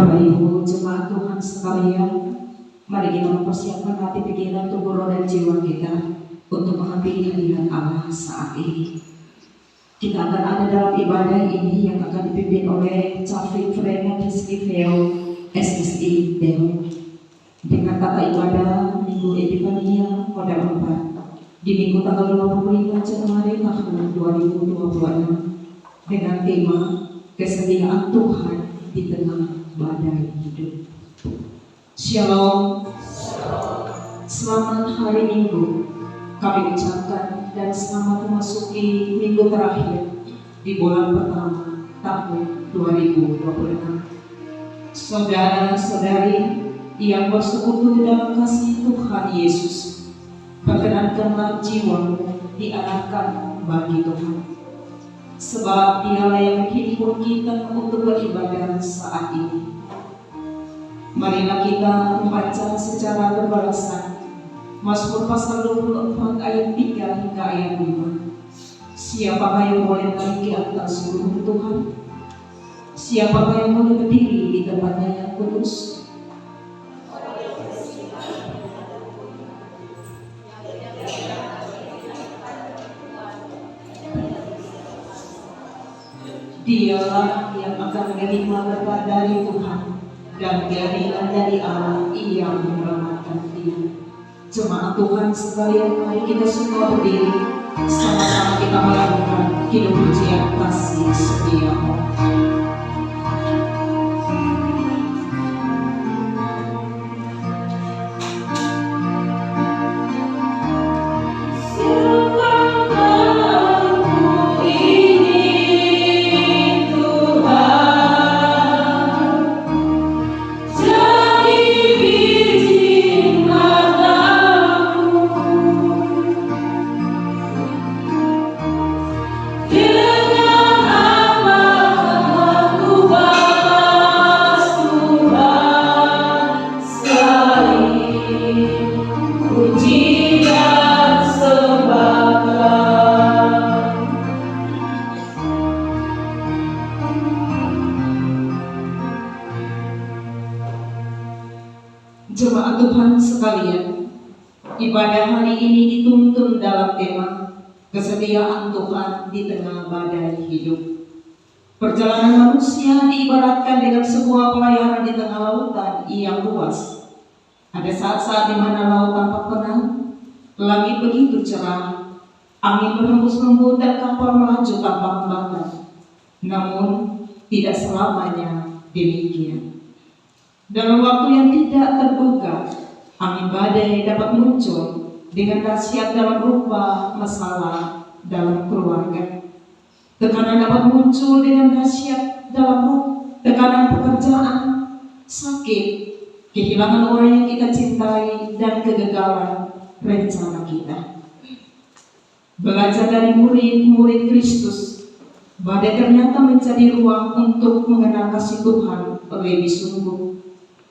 Bapak Ibu jemaat Tuhan sekalian, mari kita mempersiapkan hati, pikiran, tubuh, roh, dan jiwa kita untuk menghampiri hadirat Allah saat ini. Kita akan ada dalam ibadah ini yang akan dipimpin oleh Cafik Frena Hiskiveo SSI Deo dengan tata ibadah Minggu Epifania model 4 di Minggu tanggal 25 Januari tahun 2026 dengan tema kesetiaan Tuhan di tengah badai hidup. Shalom. Selamat hari Minggu kami ucapkan dan selamat memasuki minggu terakhir di bulan pertama tahun 2026. Saudara-saudari yang bersekutu dalam kasih Tuhan Yesus, perkenankanlah jiwamu diarahkan bagi Tuhan, sebab Dialah yang menghimpun kita untuk beribadah saat ini. Marilah kita membaca secara berbalasan Mazmur pasal 24 ayat 3 hingga ayat 5. Siapakah yang boleh naik ke atas gunung Tuhan? Siapakah yang boleh berdiri di tempatnya yang kudus? Dialah yang akan menerima berkat dari Tuhan dan keadilan dari Allah yang menyelamatkan dia. Jemaat Tuhan sekalian, mari kita semua berdiri, sama-sama kita melakukan hidup pujian kasih setiamu. Jemaat Tuhan sekalian, ibadah hari ini dituntun dalam tema kesetiaan Tuhan di tengah badai hidup. Perjalanan manusia diibaratkan dengan sebuah pelayaran di tengah lautan yang luas. Ada saat-saat di mana laut tampak tenang, langit begitu cerah, angin berhembus lembut dan kapal melaju tanpa hambatan. Namun tidak selamanya demikian. Dalam waktu yang tidak terduga, angin badai dapat muncul dengan dahsyat dalam rupa masalah dalam keluarga. Tekanan dapat muncul dengan dahsyat dalam tekanan pekerjaan, sakit, kehilangan orang yang kita cintai, dan kegagalan rencana kita. Belajar dari murid-murid Kristus, badai ternyata menjadi ruang untuk mengenal kasih Tuhan lebih sungguh.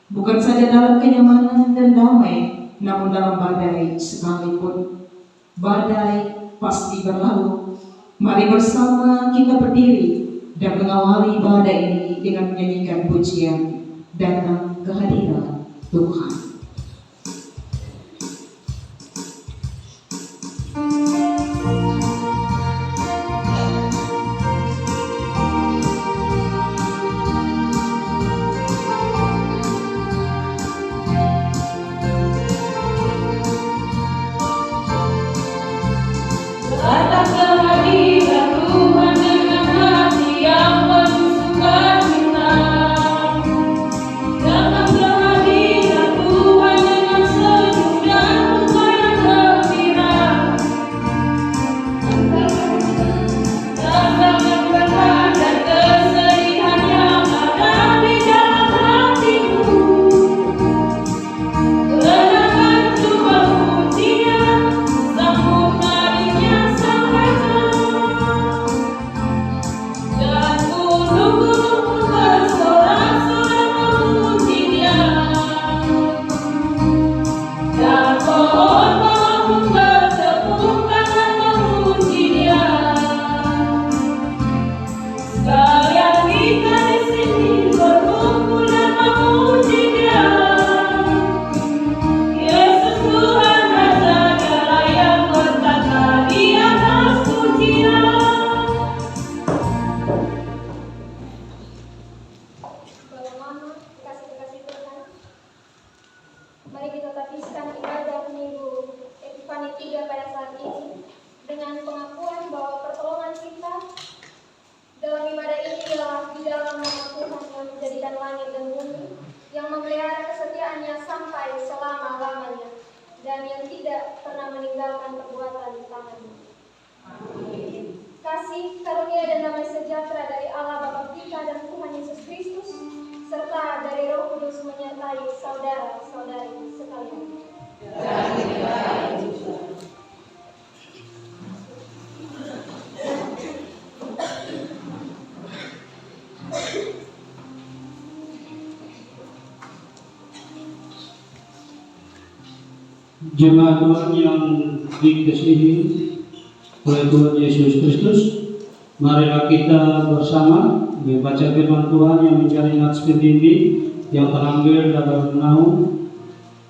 Bukan saja dalam kenyamanan dan damai, namun dalam badai sekalipun. Badai pasti berlalu. Mari bersama kita berdiri dan mengawali badai ini dengan menyanyikan pujian Datang Kehadiran Tuhan. Datang kehadiran Tuhan. Mari kita habiskan ibadah Minggu Epifani 3 pada saat ini dengan pengakuan bahwa pertolongan kita dalam ibadah ini ialah di dalam nama Tuhan yang menjadikan langit dan bumi, yang memelihara kesetiaannya sampai selama-lamanya, dan yang tidak pernah meninggalkan perbuatan tangannya. Kasih, karunia, dan damai sejahtera dari Allah Bapa kita dan Tuhan Yesus Kristus, serta dari Roh Kudus menyertai saudara-saudari sekalian. Jemaat Tuhan yang dikasihi oleh Tuhan Yesus Kristus, marilah kita bersama membaca firman Tuhan yang mencari nats pendidik yang terambil dalam Nahum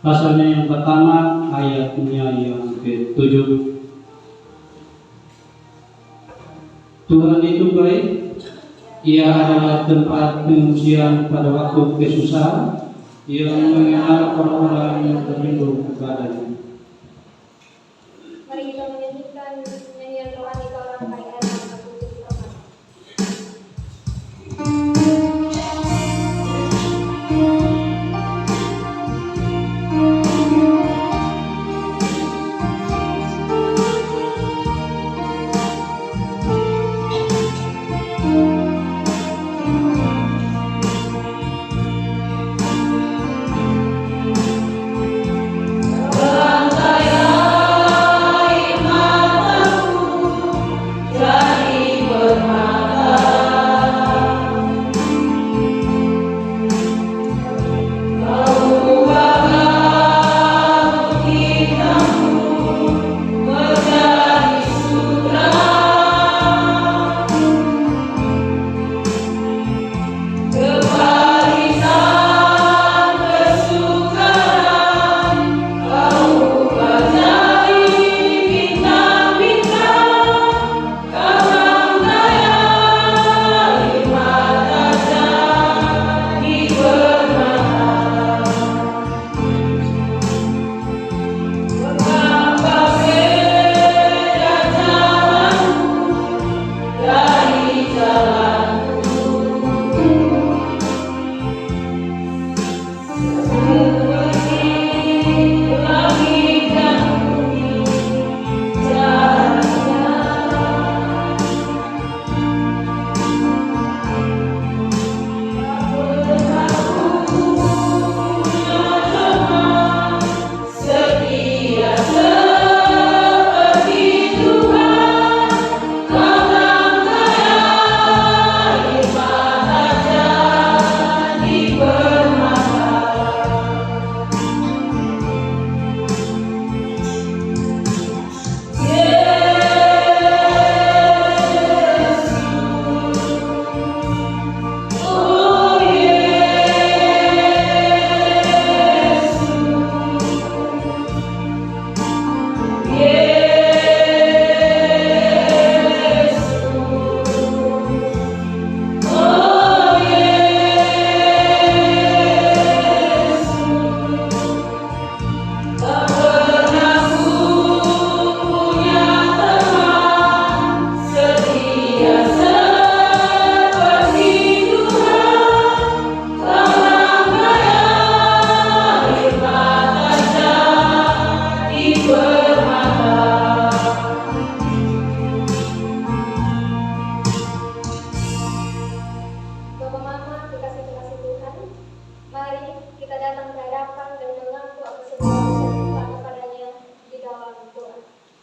pasalnya yang pertama ayatnya yang ke-7. Tuhan itu baik, Ia adalah tempat pengungsian pada waktu kesusahan, yang mengenal orang-orang yang berlindung kepadanya. Mari kita menyanyikan nyanyian rohani orang baik ayat 1-4.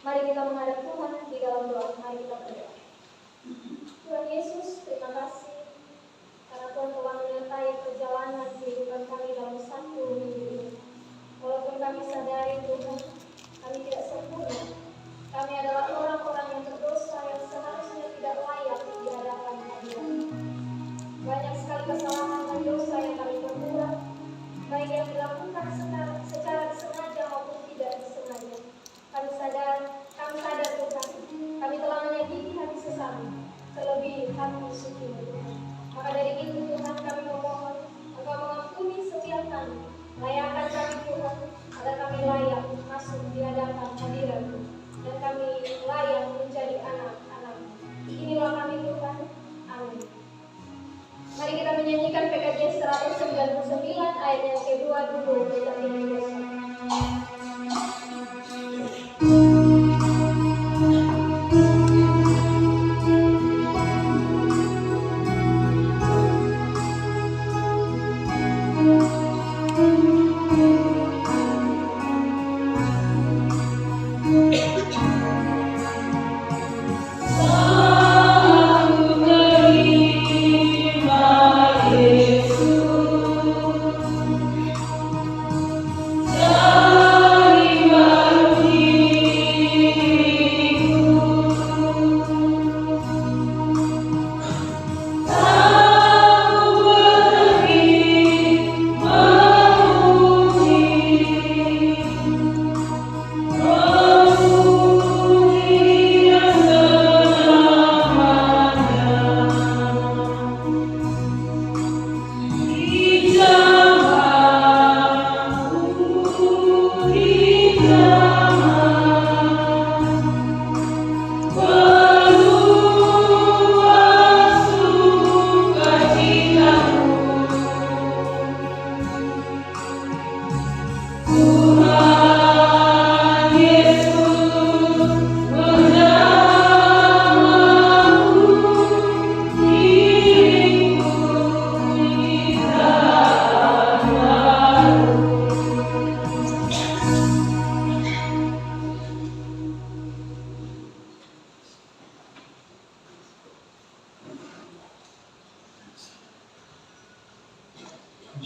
Mari kita menghadap Tuhan di dalam doa. Mari kita berdoa. Tuhan Yesus, terima kasih karena Tuhan telah menyertai perjalanan kehidupan kami dalam 1 minggu ini. Walaupun kami sadari Tuhan, kami tidak sempurna. Kami adalah orang-orang yang berdosa yang seharusnya tidak layak di hadapan Hadirat. Banyak sekali kesalahan dan dosa yang kami perbuat, baik yang dilakukan secara sengaja maupun tidak disengaja. Kami sadar Tuhan, kami telah menyakiti hati sesama, terlebih hati suci Tuhan. Maka dari itu Tuhan kami memohon Engkau mengampuni setiap kami, layakkan kami Tuhan dulu kita yang dosa.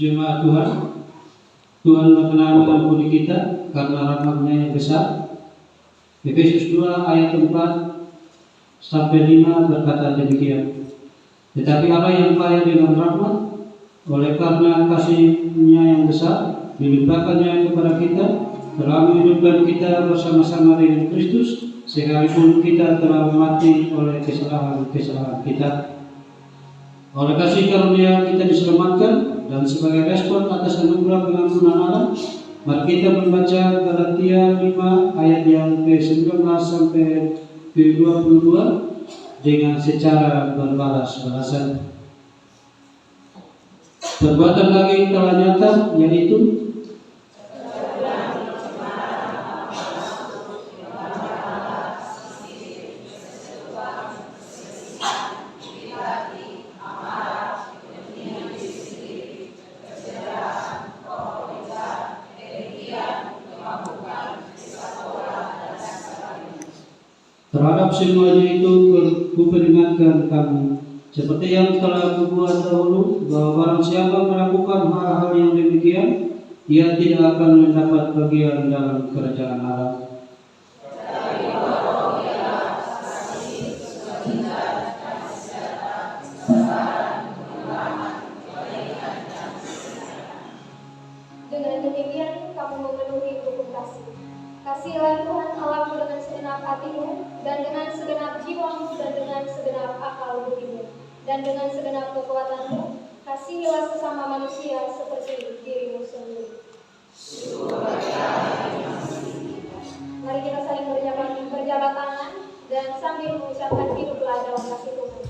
Jemaat Tuhan, Tuhan berkenan mengampuni kita karena rahmat-Nya yang besar. Efesus 2 ayat 4 sampai 5 berkata demikian. Tetapi Allah yang kaya dengan rahmat, oleh karena kasih-Nya yang besar, dilimpahkannya kepada kita, telah menghidupkan kita bersama-sama dengan Kristus, sekalipun kita telah mati oleh kesalahan-kesalahan kita. Oleh kasih karunia kita diselamatkan, dan sebagai respon atas anugerah pengampunan Allah, mari kita membaca Galatia 5 ayat yang ke-19 sampai ke-22 dengan secara berbalas-balasan. Perbuatan lagi telah nyata, yaitu terhadap semuanya itu kuperingatkan kamu, seperti yang telah kubuat dahulu, bahwa barang siapa melakukan hal-hal yang demikian, ia tidak akan mendapat bagian dalam kerajaan Allah. Dengan demikian kamu memenuhi hukum kasih. Kasihilah Tuhan Allahmu dengan segenap hatimu, dan dengan segenap jiwamu, dan dengan segenap akal budimu, dan dengan segenap kekuatanmu. Kasihilah sesama manusia seperti dirimu sendiri. Mari kita saling berjabat tangan dan sambil mengucapkan hiduplah dalam kasih Tuhan.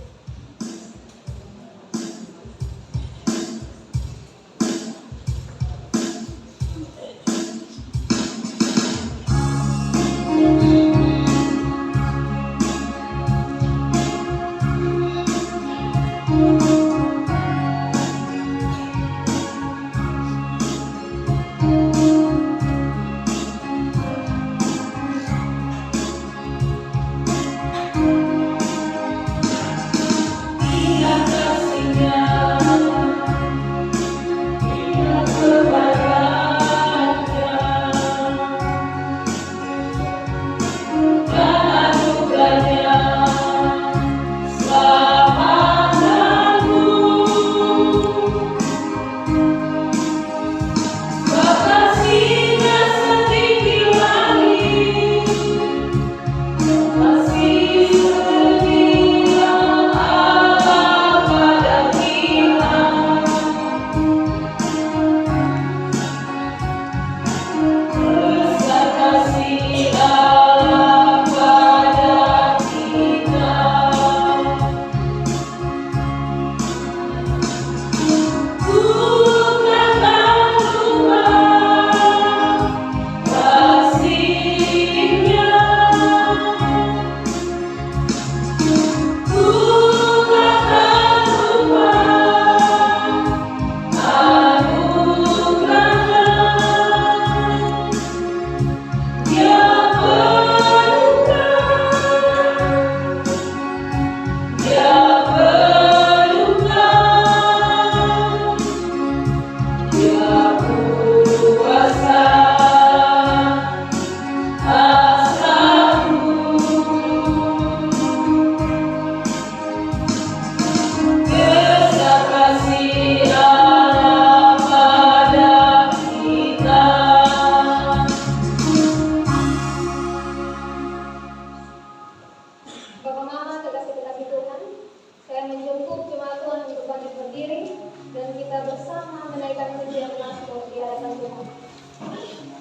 Tuhan.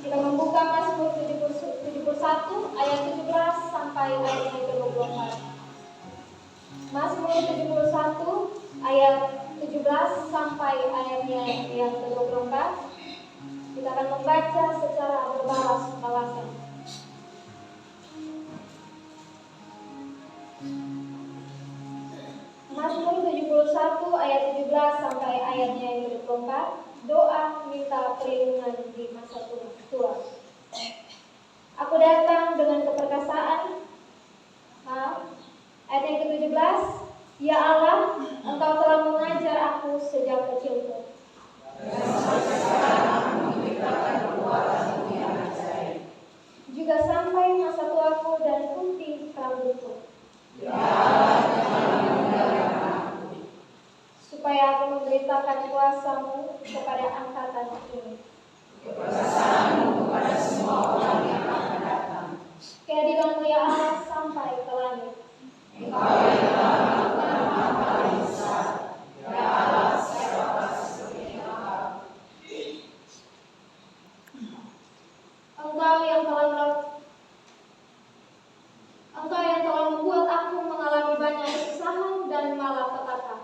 Kita membuka Mazmur 71 ayat 17 sampai ayat yang ke-24. Mazmur 71 ayat 17 sampai ayatnya yang ke-24. Kita akan membaca secara berbalas-balasan. Mazmur 71 ayat 17 sampai ayatnya yang ke-24. Doa minta perlindungan di masa tua. Aku datang dengan keperkasaan. Ayat yang ke-17. Ya Allah, Engkau telah mengajar aku sejak kecilku. Juga sampai masa tuaku dan putih rambutku. Supaya aku memberitakan kuasa-Mu kepada angkatan ini. Keadilan-Mu ya Allah sampai ke langit. Engkau yang telah membuat aku mengalami banyak kesusahan dan malapetaka.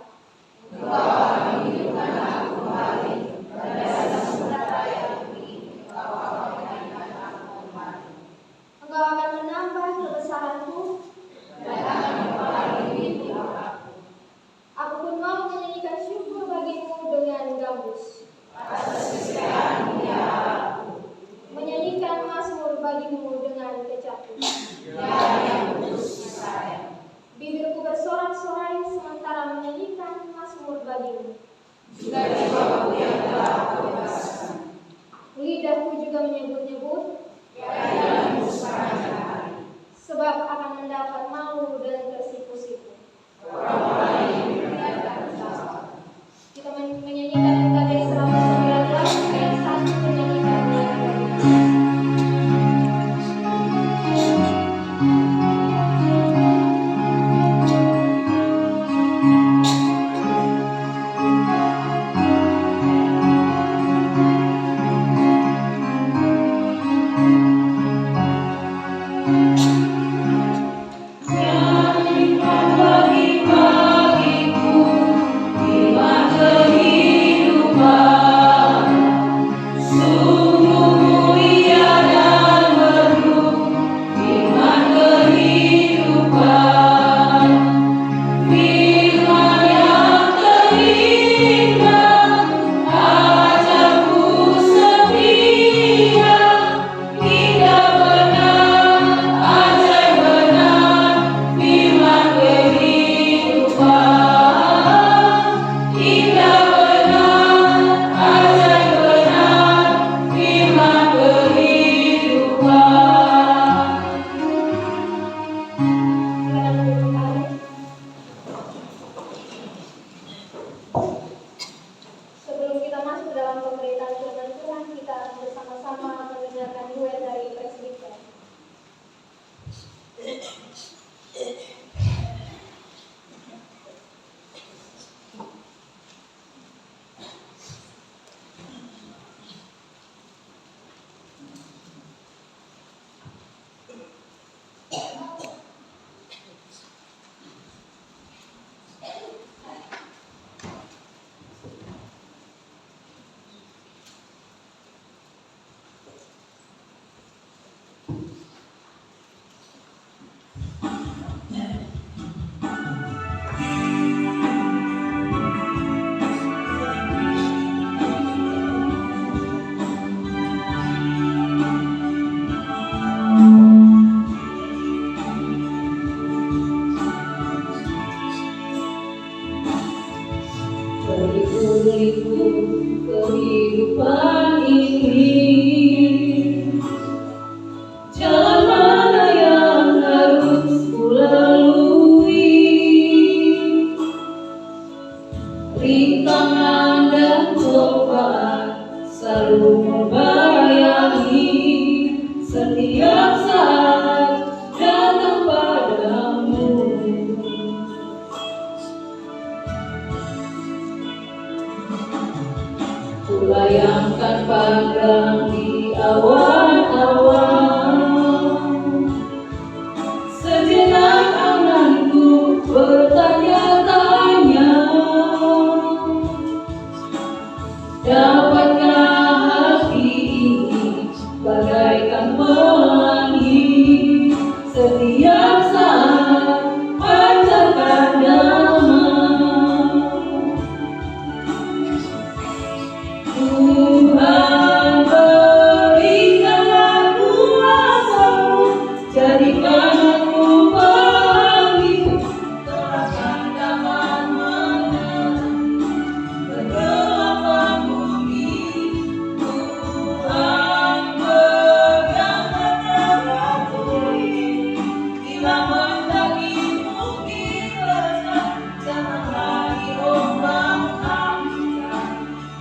Engkau akan menambah kebesaranku. Aku pun mau menyanyikan syukur bagimu dengan gambus. Menyanyikan mazmur bagimu dengan kecapi. Bibirku bersorak-sorai sementara menyanyikan mazmur bagimu. Lidahku juga menyebut-nyebut, sebab akan mendapat malu dan tersipu-sipu. Kita menyanyikan MKD 119 ayat 1 menyanyikan kehidupan ini. Jalan mana yang harus kulalui? Rintangan dan cobaan selalu membayangi setiap saat datang padamu. Kulayangkan pada awan-awan. Sejenak anganku bertanya-tanya, dapatkah hati ini bagaikan pelangi setiap saat pancarkan damai. Tuhan berikanlah kuasa-Mu, jadikan aku pelangi, terangkan dapat menerangi kegelapan bumi. Tuhan peganglah tanganku ini, bila mendaki bukit lesat, jangan lagi ombang-ambingkan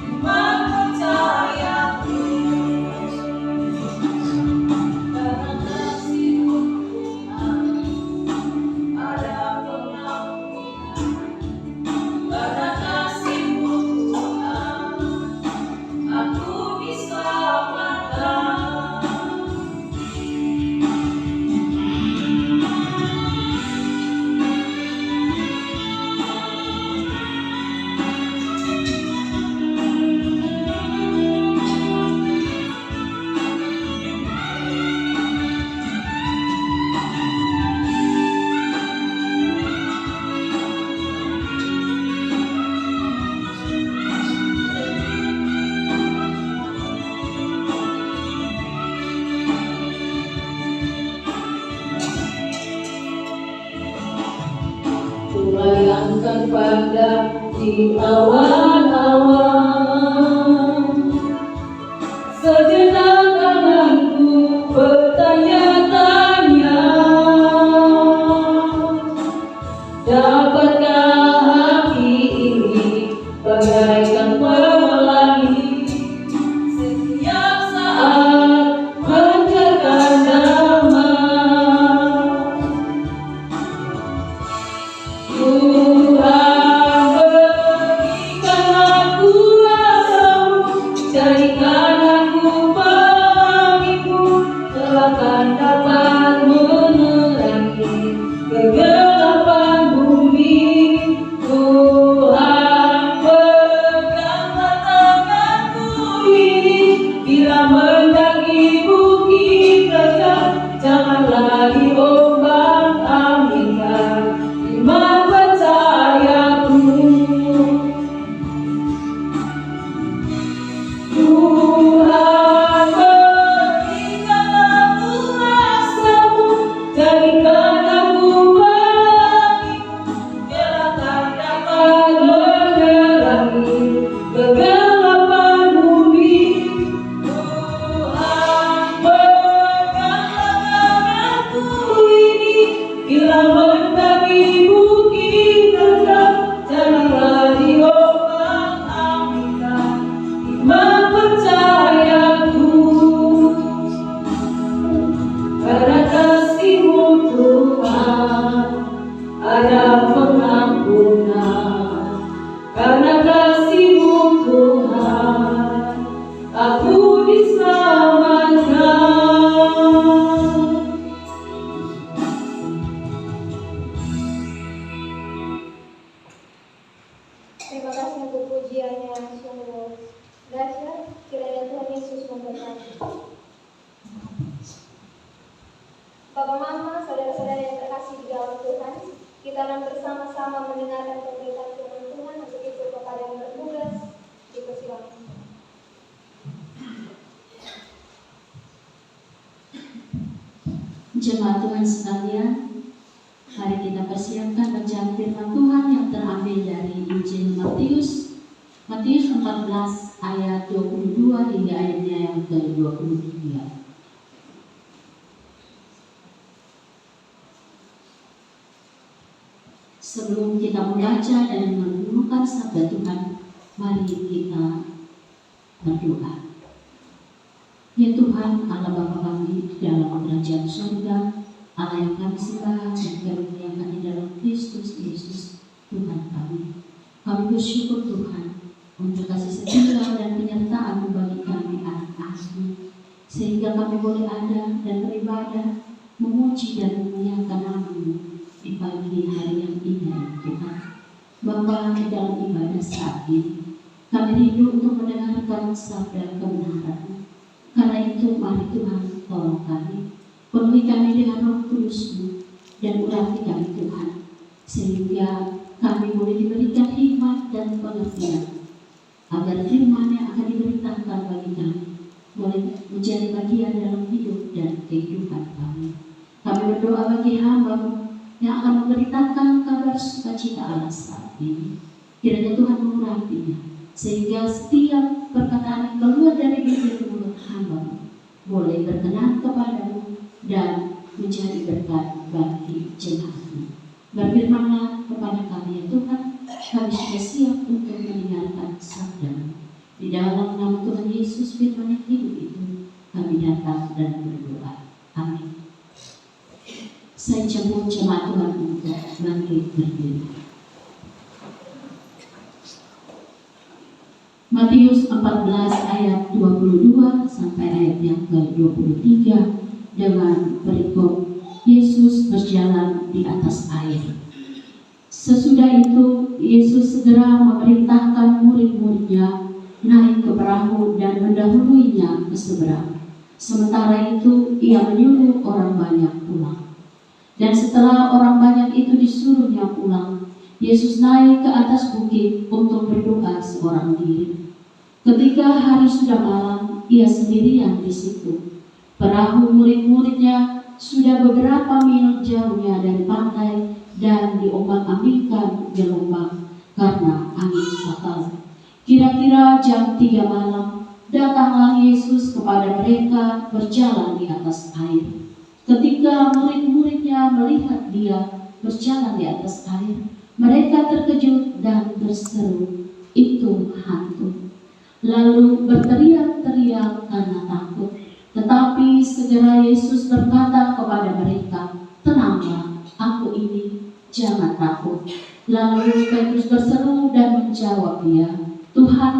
iman percayaku. Karena kasih-Mu Tuhan ada pengampunan, karena kasih-Mu Tuhan aku diselamatkan. Kulayangkan pada di awan-awan. Sejenak anganku bertanya-tanya, dapatkah hati ini bagaikan pelangi setiap saat pancarkan damai. Tuhan berikanlah kuasa-Mu, jadikan aku pelangi-Mu, terangkan dapat menerangi kegelapan bumi. Tuhan peganglah tanganku ini, bila mendaki bukit lesat, jangan lagi ombang-ambingkan iman percayaku. Tuhan berikanlah kuasa-Mu, jadikan aku pelangi-Mu, terangkan dapat menerangi kegelapan bumi. Tuhan peganglah tanganku ini, bila mendaki bukit lesat, janganlah diombang-ambingkan iman percayaku. Karena kasih-Mu Tuhan ada pengampunan, karena kasih-Mu Tuhan aku diselamatkan. Terima kasih untuk pujiannya yang sungguh dahsyat. Kiranya Tuhan Yesus memberkati. Bapak, Mama, saudara-saudara yang terkasih di dalam Tuhan, kita akan bersama-sama mendengarkan pemberitaan firman Tuhan. Untuk itu kepada yang bertugas dipersilakan. Jemaat Tuhan sekalian, mari kita persiapkan bacaan firman Tuhan yang terambil dari Injil Matius 14 ayat 22 hingga ayatnya yang ke-23. Sebelum kita membaca dan merenungkan sabda Tuhan, mari kita berdoa. Ya Tuhan, Allah Bapa kami di dalam kerajaan surga, Allah yang kami sembah dan kami muliakan di dalam Kristus Yesus, Tuhan kami. Kami bersyukur Tuhan untuk kasih setia dan penyertaan-Mu bagi kami anak-anak-Mu. sehingga kami boleh ada dan beribadah, memuji dan memuliakan nama-Mu di pagi hari yang indah Tuhan. Bapa, di dalam ibadah saat ini, kami rindu untuk mendengarkan sabda kebenaran. Karena itu, mari Tuhan, tolong kami, penuhi kami dengan Roh Kudus-Mu dan urati kami Tuhan, sehingga kami boleh diberikan hikmat dan pengertian, agar firman yang akan diberitakan bagi kami boleh menjadi bagian dalam hidup dan kehidupan kami. Kami berdoa bagi hamba-Mu yang akan memberitakan kabar sukacita Allah saat ini. Kiranya Tuhan mengurapinya, sehingga setiap perkataan yang keluar dari bibir mulut hamba-Mu boleh berkenan kepada-Mu dan menjadi berkat bagi jemaat-Mu. Berfirmanlah kepada kami ya Tuhan, kami sudah siap untuk mendengarkan sabda-Mu. Di dalam nama Tuhan Yesus firman yang hidup itu, kami datang dan berdoa. Amin. Saya jemput jemaat Tuhan untuk bangkit berdiri. Matius 14 ayat 22 sampai ayat yang ke-23 dengan berikut Yesus berjalan di atas air. Sesudah itu Yesus segera memerintahkan murid-muridnya naik ke perahu dan mendahuluinya ke seberang. Sementara itu ia menyuruh orang banyak pulang. Dan setelah orang banyak itu disuruhnya pulang, Yesus naik ke atas bukit untuk berdoa seorang diri. Ketika hari sudah malam, ia sendirian di situ. Perahu murid-muridnya sudah beberapa mil jauhnya dari pantai dan diombang-ambingkan gelombang karena angin fatal. Kira-kira jam 3 malam, datanglah Yesus kepada mereka berjalan di atas air. Ketika murid-muridnya melihat dia berjalan di atas air, mereka terkejut dan berseru, "Itu hantu." Lalu berteriak-teriak karena takut. Tetapi segera Yesus berkata kepada mereka, "Tenanglah, aku ini, jangan takut." Lalu Petrus berseru dan menjawab dia, "Tuhan,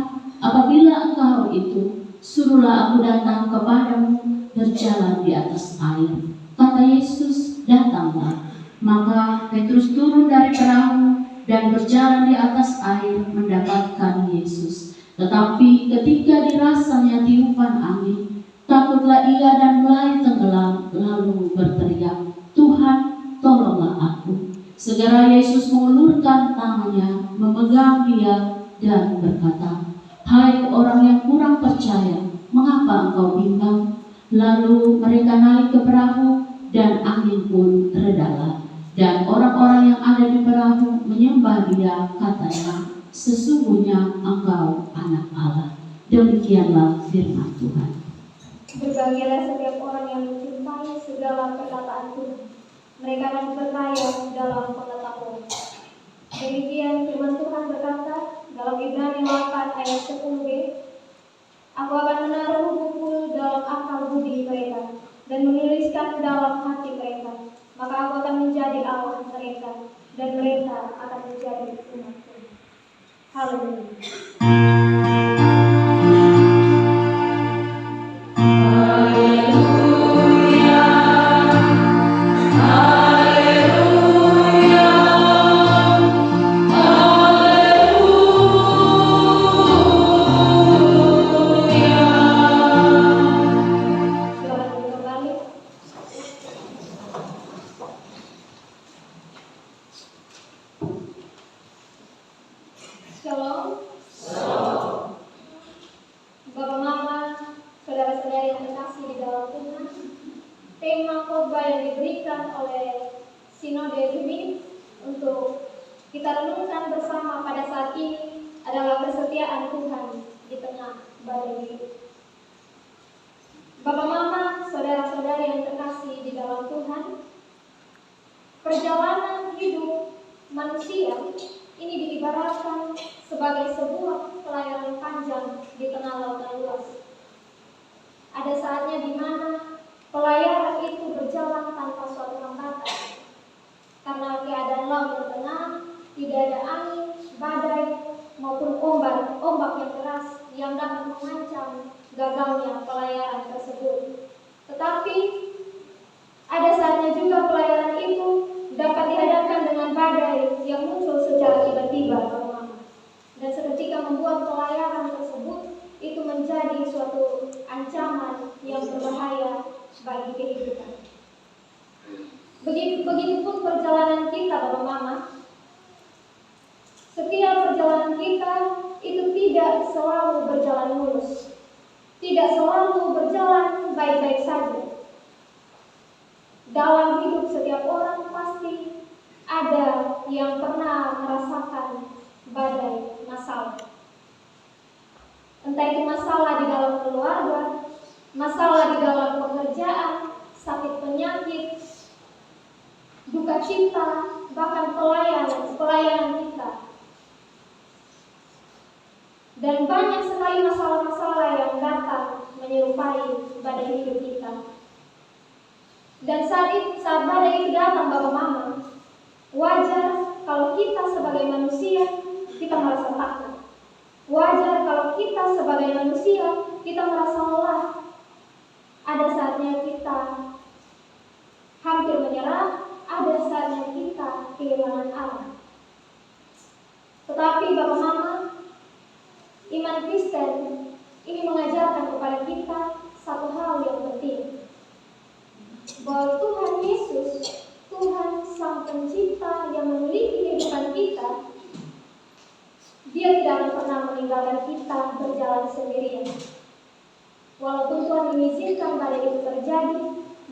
apabila Engkau itu, suruhlah aku datang kepadamu berjalan di atas air." Kata Yesus, "Datanglah." Maka Petrus turun dari perahu dan berjalan di atas air mendapatkan Yesus. Tetapi ketika dirasanya tiupan angin, takutlah ia dan mulai tenggelam, lalu berteriak, "Tuhan, tolonglah aku." Segera Yesus mengulurkan tangannya, memegang dia dan berkata, "Hai orang yang kurang percaya, mengapa engkau bimbang?" Lalu mereka naik ke perahu dan angin pun redalah. Dan orang-orang yang ada di perahu menyembah dia, katanya, "Sesungguhnya engkau anak Allah." Demikianlah firman Tuhan. Berbahagialah setiap orang yang mencintai segala perkataan Tuhan. Mereka akan berkaya dalam pengetahuan. Demikian firman Tuhan berkata dalam Ibrani 8 ayat 10b, "Aku akan menaruh buku dalam akal budi mereka dan menuliskan dalam hati mereka. Maka aku akan menjadi Allah mereka dan mereka akan menjadi umatku." Haleluya. Shalom. Bapak Mama, saudara-saudari yang terkasih di dalam Tuhan, tema khotbah yang diberikan oleh Sinode ini untuk kita renungkan bersama pada saat ini adalah kesetiaan Tuhan di tengah badai hidup. Bapak Mama, saudara-saudari yang terkasih di dalam Tuhan, perjalanan hidup manusia ini diibaratkan sebagai sebuah pelayaran panjang di tengah lautan luas. Ada saatnya di mana pelayaran itu berjalan tanpa suatu hambatan, karena keadaan laut yang tenang, tidak ada angin, badai, maupun ombak yang keras yang dapat mengancam gagalnya pelayaran tersebut. yang berbahaya bagi kehidupan. Begitupun perjalanan kita, Bapak Mama. Setiap perjalanan kita itu tidak selalu berjalan mulus, tidak selalu berjalan baik-baik saja. Dalam hidup setiap orang pasti ada yang pernah merasakan badai masalah. Entah itu masalah di dalam keluarga, masalah di dalam pekerjaan, sakit penyakit, duka cita, bahkan pelayanan kita. Dan banyak sekali masalah-masalah yang datang menyerupai badai hidup kita. Dan saat badai itu datang, Bapak Mama, wajar kalau kita sebagai manusia kita merasa takut. Wajar kalau kita sebagai manusia kita merasa lelah. Ada saatnya kita hampir menyerah, ada saatnya kita kehilangan arah. Tetapi Bapak Mama, iman Kristen ini mengajarkan kepada kita satu hal yang penting, bahwa Tuhan Yesus, Tuhan Sang Pencipta yang memiliki kehidupan kita, Dia tidak akan pernah meninggalkan kita berjalan sendirian. Walaupun Tuhan mengizinkan badai itu terjadi,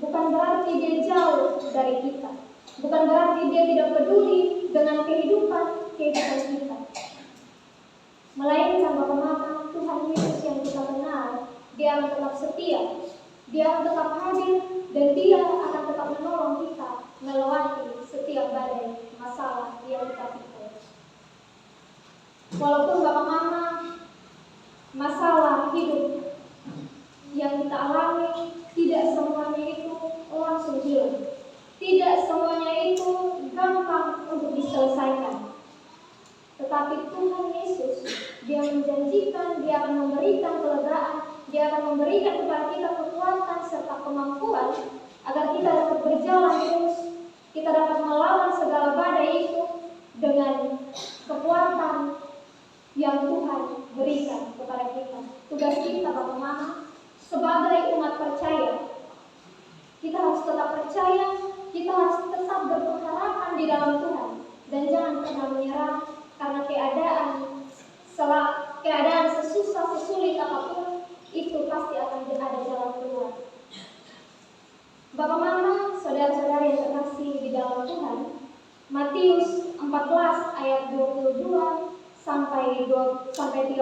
bukan berarti Dia jauh dari kita, bukan berarti Dia tidak peduli dengan kehidupan kita. Melainkan Bapak Mama, Tuhan Yesus yang kita kenal, Dia akan tetap setia, Dia akan tetap hadir, dan Dia akan tetap menolong kita melewati setiap badai masalah yang kita pikul. Walaupun Bapak Mama, masalah hidup yang kita alami tidak semuanya itu langsung hilang, tidak semuanya itu gampang untuk diselesaikan. Tetapi Tuhan Yesus, Dia menjanjikan, Dia akan memberikan kelegaan, Dia akan memberikan kepada kita kekuatan serta kemampuan agar kita dapat berjalan terus, kita dapat melawan segala badai itu dengan kekuatan yang Tuhan berikan kepada kita. Tugas kita, Bapak Mama, sebagai umat percaya, kita harus tetap percaya, kita harus tetap berpengharapan di dalam Tuhan, dan jangan pernah menyerah karena keadaan sesusah, sesulit apapun, itu pasti akan ada jalan keluar. Bapak Mama, saudara-saudari yang terkasih di dalam Tuhan, Matius 14 ayat 22 sampai 33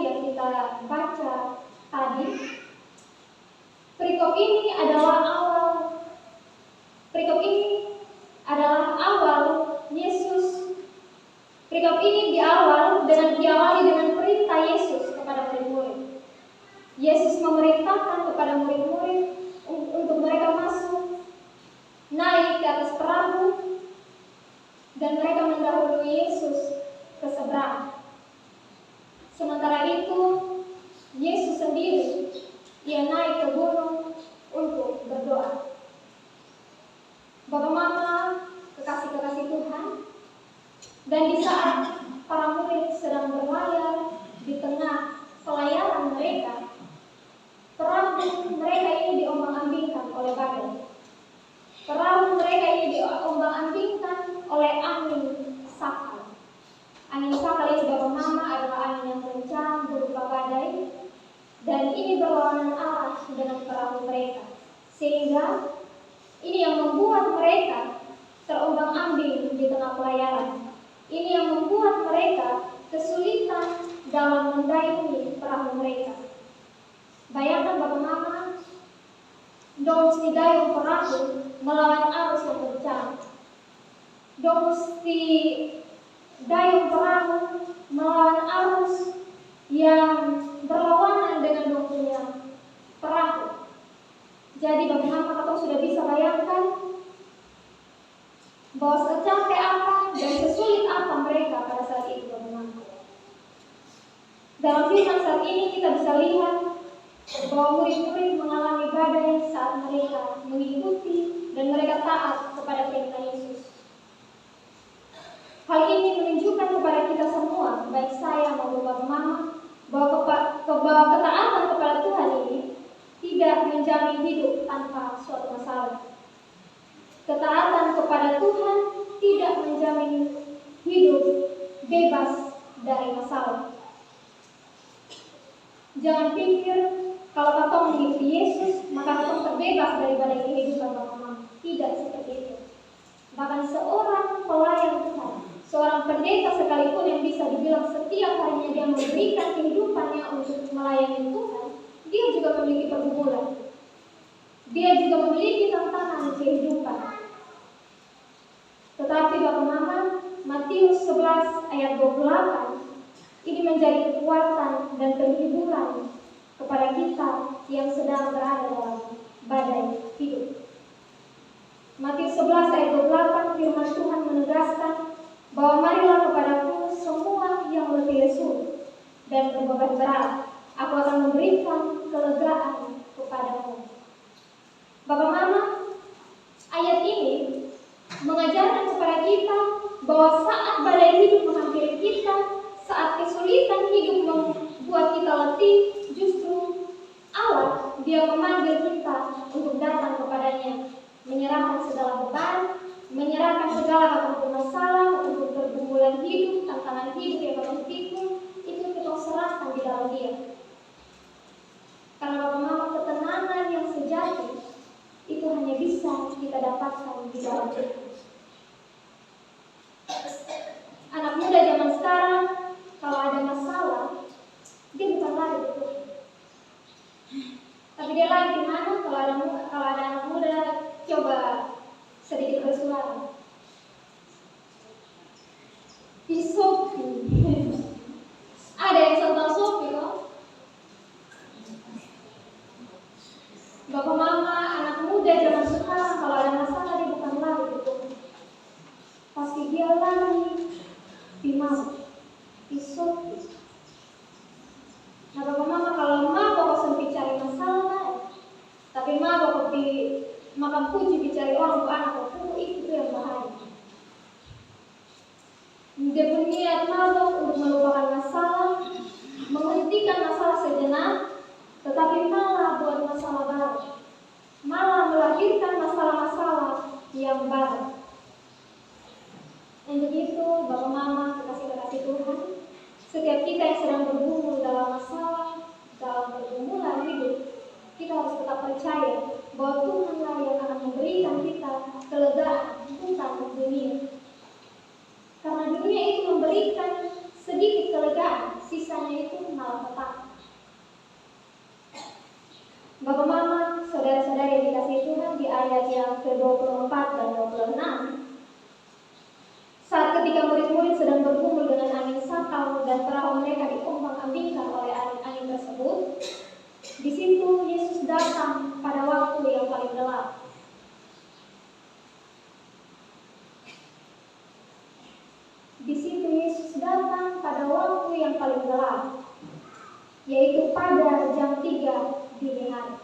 yang kita baca tadi, perikop ini adalah awal Yesus. Perikop ini diawali dengan perintah Yesus kepada murid-murid. Yesus memerintahkan kepada murid-murid untuk mereka masuk, naik ke atas perahu, dan mereka mendahului Yesus ke seberang. Sementara itu, Yesus sendiri, Ia naik ke gunung untuk berdoa. Bapak Mama, kekasih-kekasih Tuhan, dan di saat para murid sedang berlayar di tengah pelayaran mereka, perahu mereka ini diombang-ambingkan oleh badai. Perahu mereka ini diombang-ambingkan oleh angin sakal. Angin sakal ini, Bapak Mama, adalah angin yang kencang berupa badai, dan ini berlawanan arah dengan perahu mereka, sehingga ini yang membuat mereka terombang-ambing di tengah pelayaran. Ini yang membuat mereka kesulitan dalam mendayungi perahu mereka. Bayangkan Bapak Mama, dong mesti dayung perahu melawan arus yang kencang. Dong mesti dayung perahu melawan arus yang berlawanan dengan dong punya perahu. Jadi Bapak Mama, kita sudah bisa bayangkan bahwa secapek apa dan sesulit apa mereka pada saat itu, Bapak Mama. Dalam firman saat ini kita bisa lihat bahwa murid-murid mengalami badai saat mereka mengikuti dan mereka taat kepada perintah Yesus. Hal ini menunjukkan kepada kita semua, baik saya maupun Bapak Mama, bahwa ketaatan kepada Tuhan ini tidak menjamin hidup tanpa suatu masalah. Ketaatan kepada Tuhan tidak menjamin hidup bebas dari masalah. Jangan pikir kalau katong mengikuti Yesus, maka katong terbebas daripada kehidupan Bapa. Tidak seperti itu. Bahkan seorang pelayan Tuhan, seorang pendeta sekalipun yang bisa dibilang setiap harinya dia memberikan kehidupannya untuk melayani Tuhan, dia juga memiliki pergumulan. Dia juga memiliki tantangan kehidupan. Tetapi Bapak Mama, Matius 11 ayat 28 ini menjadi kekuatan dan penghiburan kepada kita yang sedang berada dalam badai hidup. Matius 11 ayat 28 firman Tuhan menegaskan bahwa marilah kepadaku semua yang letih lesu dan berbeban berat, aku akan memberikan kelegaan kepadamu. Bapak Mama, ayat ini mengajarkan kepada kita bahwa saat badai hidup menghampiri kita, saat kesulitan hidup membuat kita letih, justru Allah Dia memanggil kita untuk datang kepadanya, menyerahkan segala beban, menyerahkan segala apapun masalah, apapun pergumulan hidup, tantangan hidup yang kita pikul, itu kita serahkan di dalam Dia. Karena Bapak Mama, ketenangan yang sejati itu hanya bisa kita dapatkan di dalam Dia. Anak muda zaman sekarang, kalau ada masalah, dia bukan lari ke Tuhan. Tapi dia lari di mana? Kalau ada anak muda, coba sedikit bersuara. Di Shopee. Ada yang tentang Shopee kok? Bapak Mama, anak muda zaman sekarang, kalau ada masalah dia bukan lari ke Tuhan. Pasti dia lari di mana? Di Shopee. Nah Bapak Mama, kalau bapak sempit cari masalah, tapi bapak makan puji dicari orang ke anak bapak, itu yang bahaya. Dia berniat bapak untuk melupakan masalah, menghentikan masalah sejenak, tetapi malah buat masalah baru, malah melahirkan masalah-masalah yang baru. Untuk itu, Bapak Mama, kekasih-kekasih Tuhan, setiap kita yang sedang bergumul dalam masalah, dalam pergumulan hidup, kita harus tetap percaya bahwa Tuhanlah yang akan memberikan kita kelegaan, bukan dunia. Karena dunia itu memberikan sedikit kelegaan, sisanya itu malah petaka. Bapak Mama, saudara-saudari yang dikasihi Tuhan, di ayat yang ke-24 dan 26, saat ketika murid-murid sedang bergumul dengan angin sakau dan perahu mereka diombang-ambingkan oleh angin tersebut, di situ Yesus datang pada waktu yang paling gelap. Di situ Yesus datang pada waktu yang paling gelap, yaitu pada jam 3 dini hari.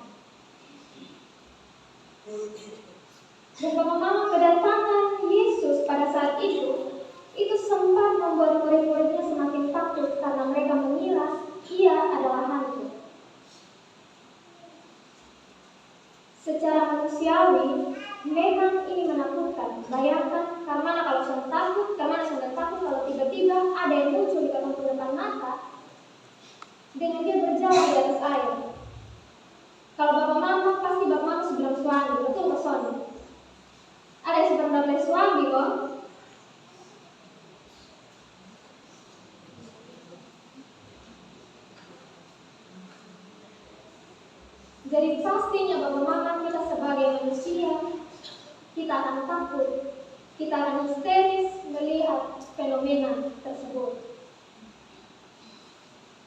Dan Bapak Mama, kedatangan Yesus pada saat itu sempat membuat murid-muridnya semakin takut karena mereka mengira Ia adalah hantu. Secara manusiawi, memang ini menakutkan. Bayangkan, karena kalau sudah takut kalau tiba-tiba ada yang muncul di depan mata dengan dia berjalan di atas air. Kalau Bapak Mama, pasti Bapak Mama sebelum suami, betul ke suami? Ada yang sedang dapat suami kok. Jadi pastinya Bapak Mama, kita sebagai manusia, kita akan takut, kita akan histeris melihat fenomena tersebut.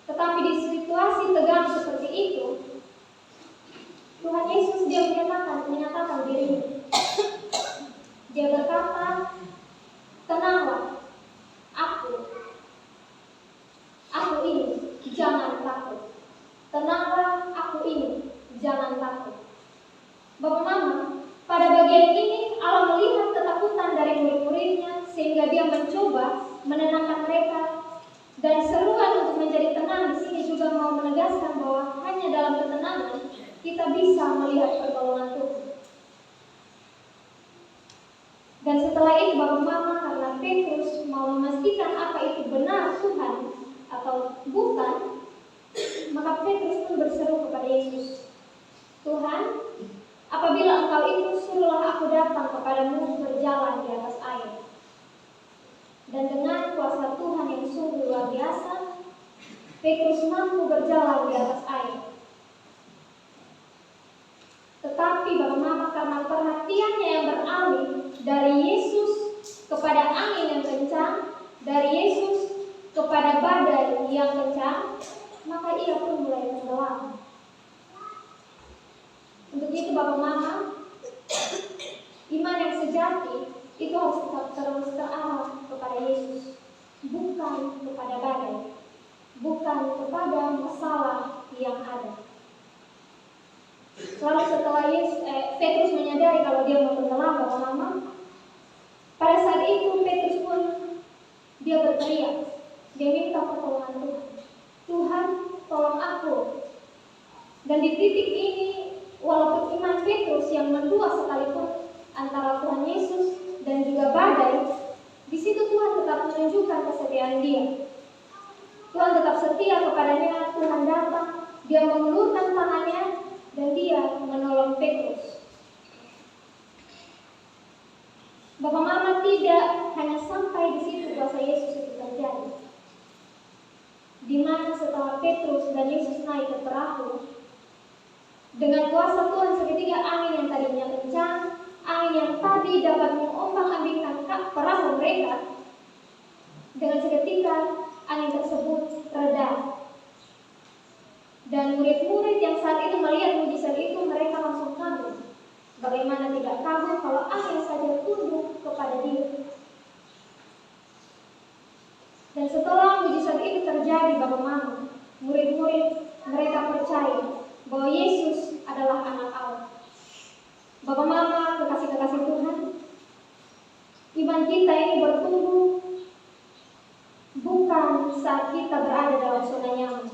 Tetapi di situasi tegang seperti itu, Tuhan Yesus Dia menyatakan dirinya. Dia berkata, tenanglah, aku ini, jangan takut. Tenanglah, aku ini, jangan takut. Bapak Mama, pada bagian ini Allah melihat ketakutan dari murid-muridnya sehingga Dia mencoba menenangkan mereka. Dan seruan untuk menjadi tenang di sini juga mau menegaskan bahwa hanya dalam ketenangan kita bisa melihat pertolongan Tuhan. Dan setelah itu Bapak Mama, karena Petrus mau memastikan apa itu benar Tuhan atau bukan, maka Petrus pun berseru kepada Yesus, Tuhan, apabila Engkau itu, suruhlah aku datang kepadamu berjalan di atas air. Dan dengan kuasa Tuhan yang sungguh luar biasa, Petrus mampu berjalan di atas air. Tetapi Bapak Mama, karena perhatiannya yang beralih dari Yesus kepada angin yang kencang, dari Yesus kepada badai yang kencang, maka ia pun mulai tenggelam. Untuk itu Bapak Mama, iman yang sejati itu harus tetap terus terarah kepada Yesus, bukan kepada badai, bukan kepada masalah yang ada. Lalu setelah Petrus menyadari kalau dia mau tenggelam, Bapak Mama, pada saat itu Petrus pun dia berteriak, dia minta pertolongan Tuhan. Tuhan, tolong aku. Dan di titik ini, walaupun iman Petrus yang mendua sekalipun antara Tuhan Yesus dan juga badai, di situ Tuhan tetap menunjukkan kesetiaan dia. Tuhan tetap setia kepadanya. Tuhan datang, dia mengulurkan tangannya, dan dia menolong Petrus. Bapak Mama, tidak hanya sampai di situ kuasa Yesus itu terjadi. Di mana setelah Petrus dan Yesus naik ke perahu, dengan kuasa Tuhan seketika angin yang tadinya kencang, angin yang tadi dapat mengombang-ambingkan perahu mereka, dengan seketika angin tersebut reda. Dan murid-murid yang saat itu melihat mujizat itu, mereka langsung kagum. Bagaimana tidak kagum kalau angin saja tunduk kepada dia. Dan setelah mujizat itu terjadi, Bapak Mama, murid-murid mereka percaya bahwa Yesus adalah anak Allah. Bapak Mama, kekasih-kekasih Tuhan, iman kita ini bertumbuh bukan saat kita berada dalam zona nyaman.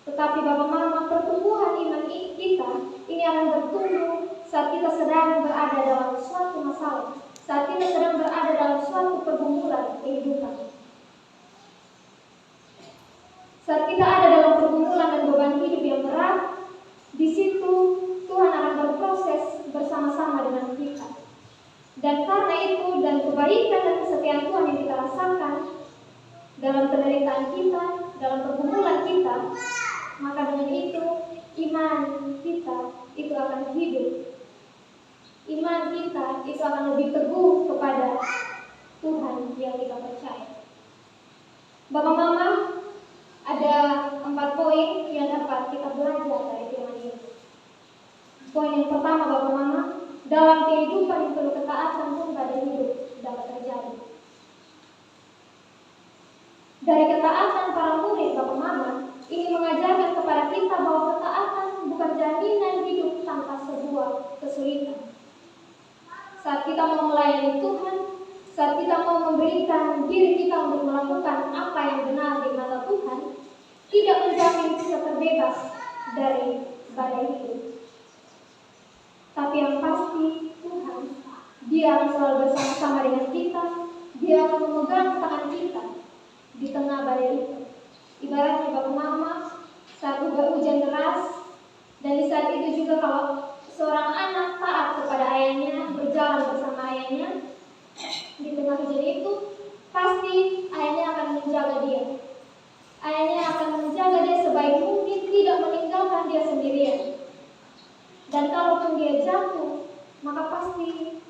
Tetapi Bapak Mama, pertumbuhan iman kita ini akan bertumbuh saat kita sedang berada dalam suatu masalah, saat kita sedang berada dalam suatu pergumulan kehidupan. Saat kita ada dalam pergumulan dan beban hidup yang berat, di situ Tuhan akan berproses bersama-sama dengan kita. Dan karena itu, dan kebaikan dan kesetiaan Tuhan yang kita rasakan dalam penderitaan kita, dalam pergumulan kita, maka dengan itu iman kita itu akan hidup. Iman kita itu akan lebih teguh kepada Tuhan yang kita percaya. Bapak Mama, ada 4 poin yang dapat kita belajar dari firman ini. Poin yang pertama, Bapak Mama, dalam kehidupan yang perlu ketaatan pun pada hidup dapat terjadi. Dari ketaatan para murid, Bapak Mama, ini mengajarkan kepada kita bahwa ketaatan bukan jaminan hidup tanpa sebuah kesulitan. Saat kita mau melayani Tuhan, saat kita mau memberikan diri kita untuk melakukan apa yang benar di mata Tuhan, tidak menjamin kita terbebas dari badai hidup. Tapi yang pasti Tuhan, Dia akan selalu bersama-sama dengan kita. Dia akan memegang tangan kita di tengah badai itu. Ibaratnya Bapak Mama, saat hujan deras, dan di saat itu juga kalau seorang anak taat kepada ayahnya, berjalan bersama ayahnya di tengah hujan itu, pasti ayahnya akan menjaga dia. Ayahnya akan menjaga dia sebaik mungkin, tidak meninggalkan dia sendirian. Dan kalaupun dia jatuh, maka pasti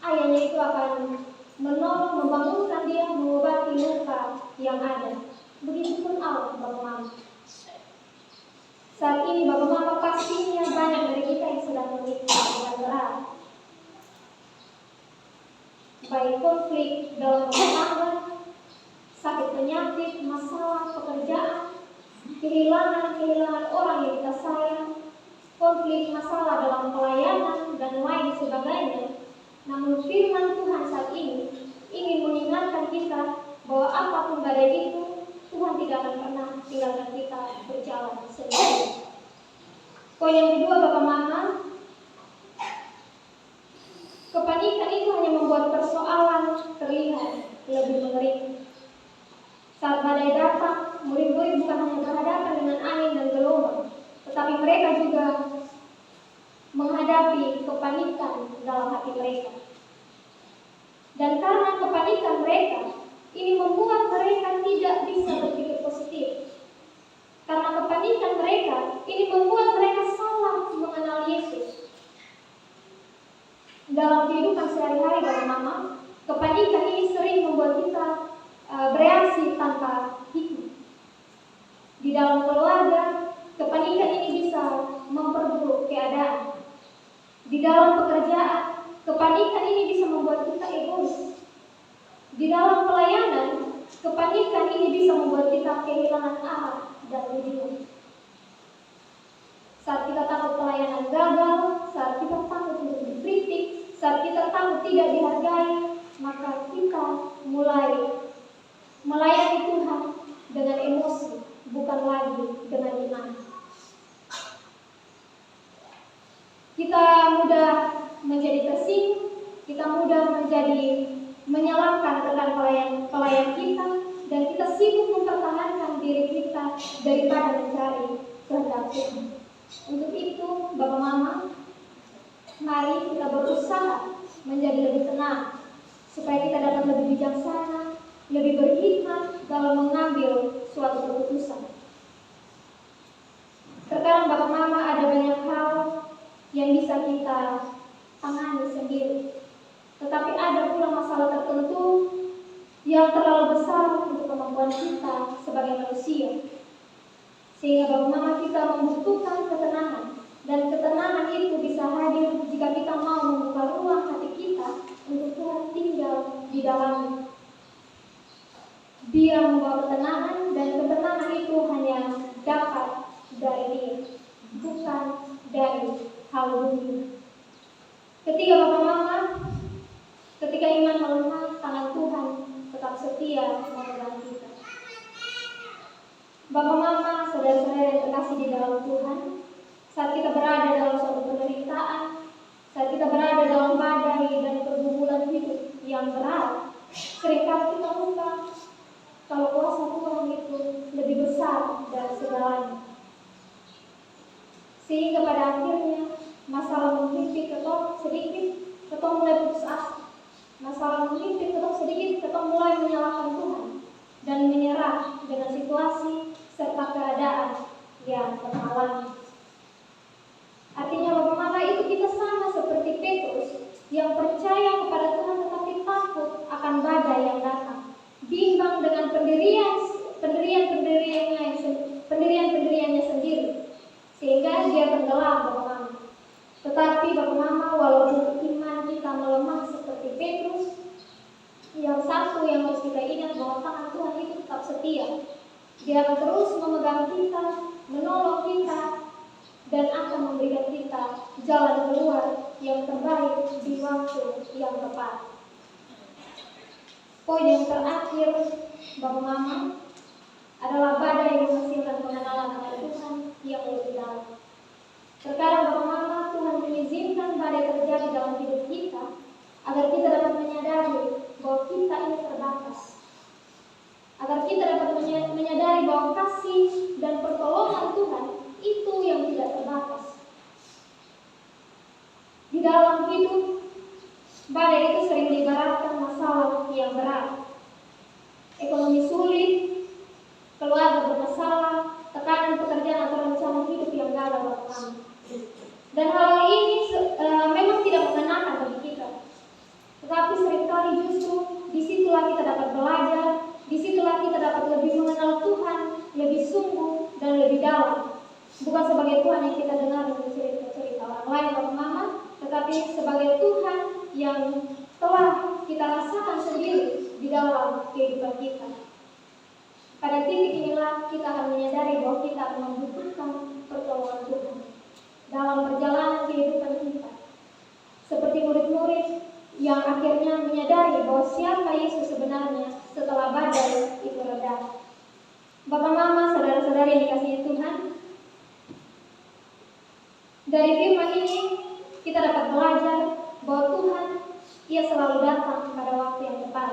ayahnya itu akan menolong, membangunkan dia, mengobati luka yang ada. Begitupun Allah, Bapak Mama. Saat ini Bapak Mama, pastinya banyak dari kita yang sedang menikah dengan berat. Baik konflik dalam rumah tangga, sakit penyakit, masalah pekerjaan, kehilangan orang yang kita sayang, konflik masalah dalam pelayanan, dan lain sebagainya. Namun firman Tuhan saat ini ingin mengingatkan kita bahwa apapun badai itu, Tuhan tidak akan pernah tinggalkan kita berjalan sendiri. Poin yang kedua, Bapak Mama, kepanikan itu hanya membuat persoalan terlihat lebih mengerikan. Saat badai datang, murid-murid bukan hanya berhadapan dengan angin dan gelombang, tetapi mereka juga menghadapi kepanikan dalam hati mereka. Dan karena kepanikan mereka, ini membuat mereka tidak bisa berpikir positif. Karena kepanikan mereka, ini membuat mereka salah mengenal Yesus. Dalam kehidupan sehari-hari, Bapak Mama, kepanikan ini sering membuat kita bereaksi tanpa hikmah. Di dalam keluarga, kepanikan ini bisa memperburuk keadaan. Di dalam pekerjaan, kepanikan ini bisa membuat kita egois. Di dalam pelayanan, kepanikan ini bisa membuat kita kehilangan arah dan tujuan. Saat kita takut pelayanan gagal, saat kita takut untuk dikritik, saat kita takut tidak dihargai, maka kita mulai melayani Tuhan dengan emosi, bukan lagi dengan iman. Kita mudah menjadi tersinggung, kita mudah menjadi menyalahkan rekan pelayan kita, dan kita sibuk mempertahankan diri kita daripada mencari kehendak Tuhan. Untuk itu, Bapak Mama, mari kita berusaha menjadi lebih tenang, supaya kita dapat lebih bijaksana, lebih berhikmat dalam mengambil suatu keputusan. Terkadang Bapak Mama ada banyak hal yang bisa kita tangani sendiri, tetapi ada pula masalah tertentu yang terlalu besar untuk kemampuan kita sebagai manusia, sehingga Bapak Mama kita membutuhkan ketenangan, dan ketenangan itu bisa hadir jika kita mau membuka ruang hati kita untuk Tuhan tinggal di dalamnya. Dia membawa ketenangan, dan ketenangan itu hanya dapat dari Dia, bukan dari hal dunia. Ketika Bapak Mama, ketika iman melemah, tangan Tuhan tetap setia memegang kita. Bapak Mama, saudara-saudara yang terkasih di dalam Tuhan, saat kita berada dalam suatu penderitaan, saat kita berada dalam badai dan pergumulan hidup yang berat, seringkali kita lupa kalau kuasa Tuhan itu lebih besar dari segalanya. Sehingga pada akhirnya masalah menghimpit ketong sedikit, ketong mulai putus asa. Masalah menghimpit ketong sedikit, ketong mulai menyalahkan Tuhan dan menyerah dengan situasi serta keadaan yang terhalang. Artinya Bapak Mama, itu kita sama seperti Petrus yang percaya kepada Tuhan tetapi takut akan badai yang datang, bimbang dengan pendiriannya sendiri, sehingga dia tenggelam, Bapak Mama. Tetapi Bapak Mama, walaupun iman kita melemah seperti Petrus, yang satu yang harus kita ingat bahwa tangan Tuhan itu tetap setia. Dia akan terus memegang kita, menolong kita, dan akan memberikan kita jalan keluar yang terbaik di waktu yang tepat. Poin yang terakhir, Bapak Mama, adalah badai yang menghasilkan pengenalan akan Tuhan yang lebih dalam. Terkadang Bapak Mama, Tuhan mengizinkan badai terjadi dalam hidup kita agar kita dapat menyadari bahwa kita ini terbatas, agar kita dapat menyadari bahwa kasih dan pertolongan Tuhan itu yang tidak terbatas. Di dalam hidup, badai itu sering diibaratkan masalah yang berat, ekonomi sulit, keluarga bermasalah, tekanan pekerjaan atau rencana hidup yang gagal, Bapak Mama. Dan hal ini memang tidak mengenakan bagi kita. Tetapi seringkali justru disitulah kita dapat belajar, disitulah kita dapat lebih mengenal Tuhan, lebih sungguh dan lebih dalam. Bukan sebagai Tuhan yang kita dengar dari cerita-cerita orang lain, Bapak Mama, tetapi sebagai Tuhan yang telah kita rasakan sendiri di dalam kehidupan kita. Pada titik inilah kita akan menyadari bahwa kita akan membutuhkan pertolongan Tuhan dalam perjalanan kehidupan kita. Seperti murid-murid yang akhirnya menyadari bahwa siapa Yesus sebenarnya setelah badai itu reda. Bapak Mama, saudara-saudari yang dikasihi Tuhan, Dari firman ini kita dapat belajar bahwa Tuhan, Ia selalu datang pada waktu yang tepat.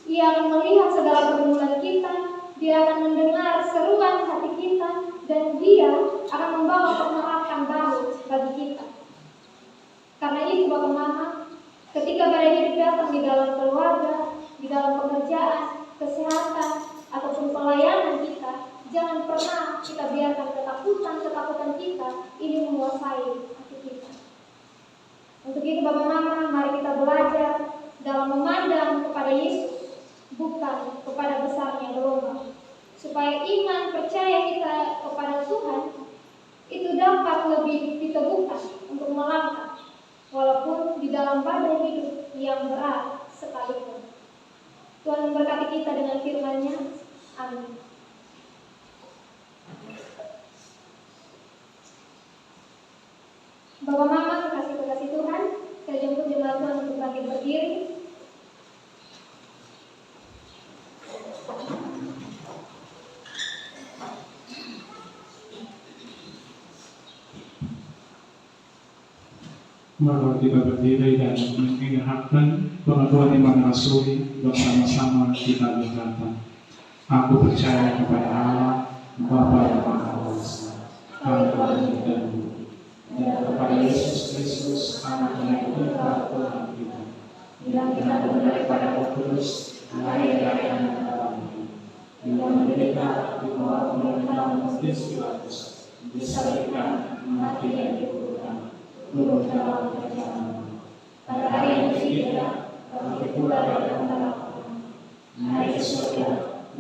Ia akan melihat segala pergumulan kita, Dia akan mendengar seruan hati kita, dan Dia akan membawa pengharapan baru bagi kita. Karena itu Bapak Mama, ketika badai hidup datang di dalam keluarga, di dalam pekerjaan, kesehatan, ataupun pelayanan kita, jangan pernah kita biarkan ketakutan kita ini menguasai hati kita. Untuk itu Bapak Mama, mari kita belajar dalam memandang kepada Yesus, bukan kepada besarnya gelombang, supaya iman percaya kita kepada Tuhan itu dapat lebih diteguhkan untuk melangkah, walaupun di dalam badai hidup yang berat sekalipun. Tuhan memberkati kita dengan firman-Nya. Amin. Bapak Mama, kekasih-kekasih Tuhan, saya jemput jemaat Tuhan untuk bangkit berdiri. Mari kita berdiri dan mengingatkan pengakuan iman rasuli bersama-sama kita berkata, aku percaya kepada Allah, Bapa yang Maha Kuasa, Tuhan dan kepada Yesus Kristus, Anak-Nya kita Tuhan kita, yang dikandung daripada Roh Kudus, lahir dari anak dalamnya, yang menderita di bawah pemerintahan Pontius Pilatus, disalibkan, mati dan dikuburkan, turun dalam perjalanan. Pada hari yang ketiga, bangkit pula dari antara orang, naik ke surga,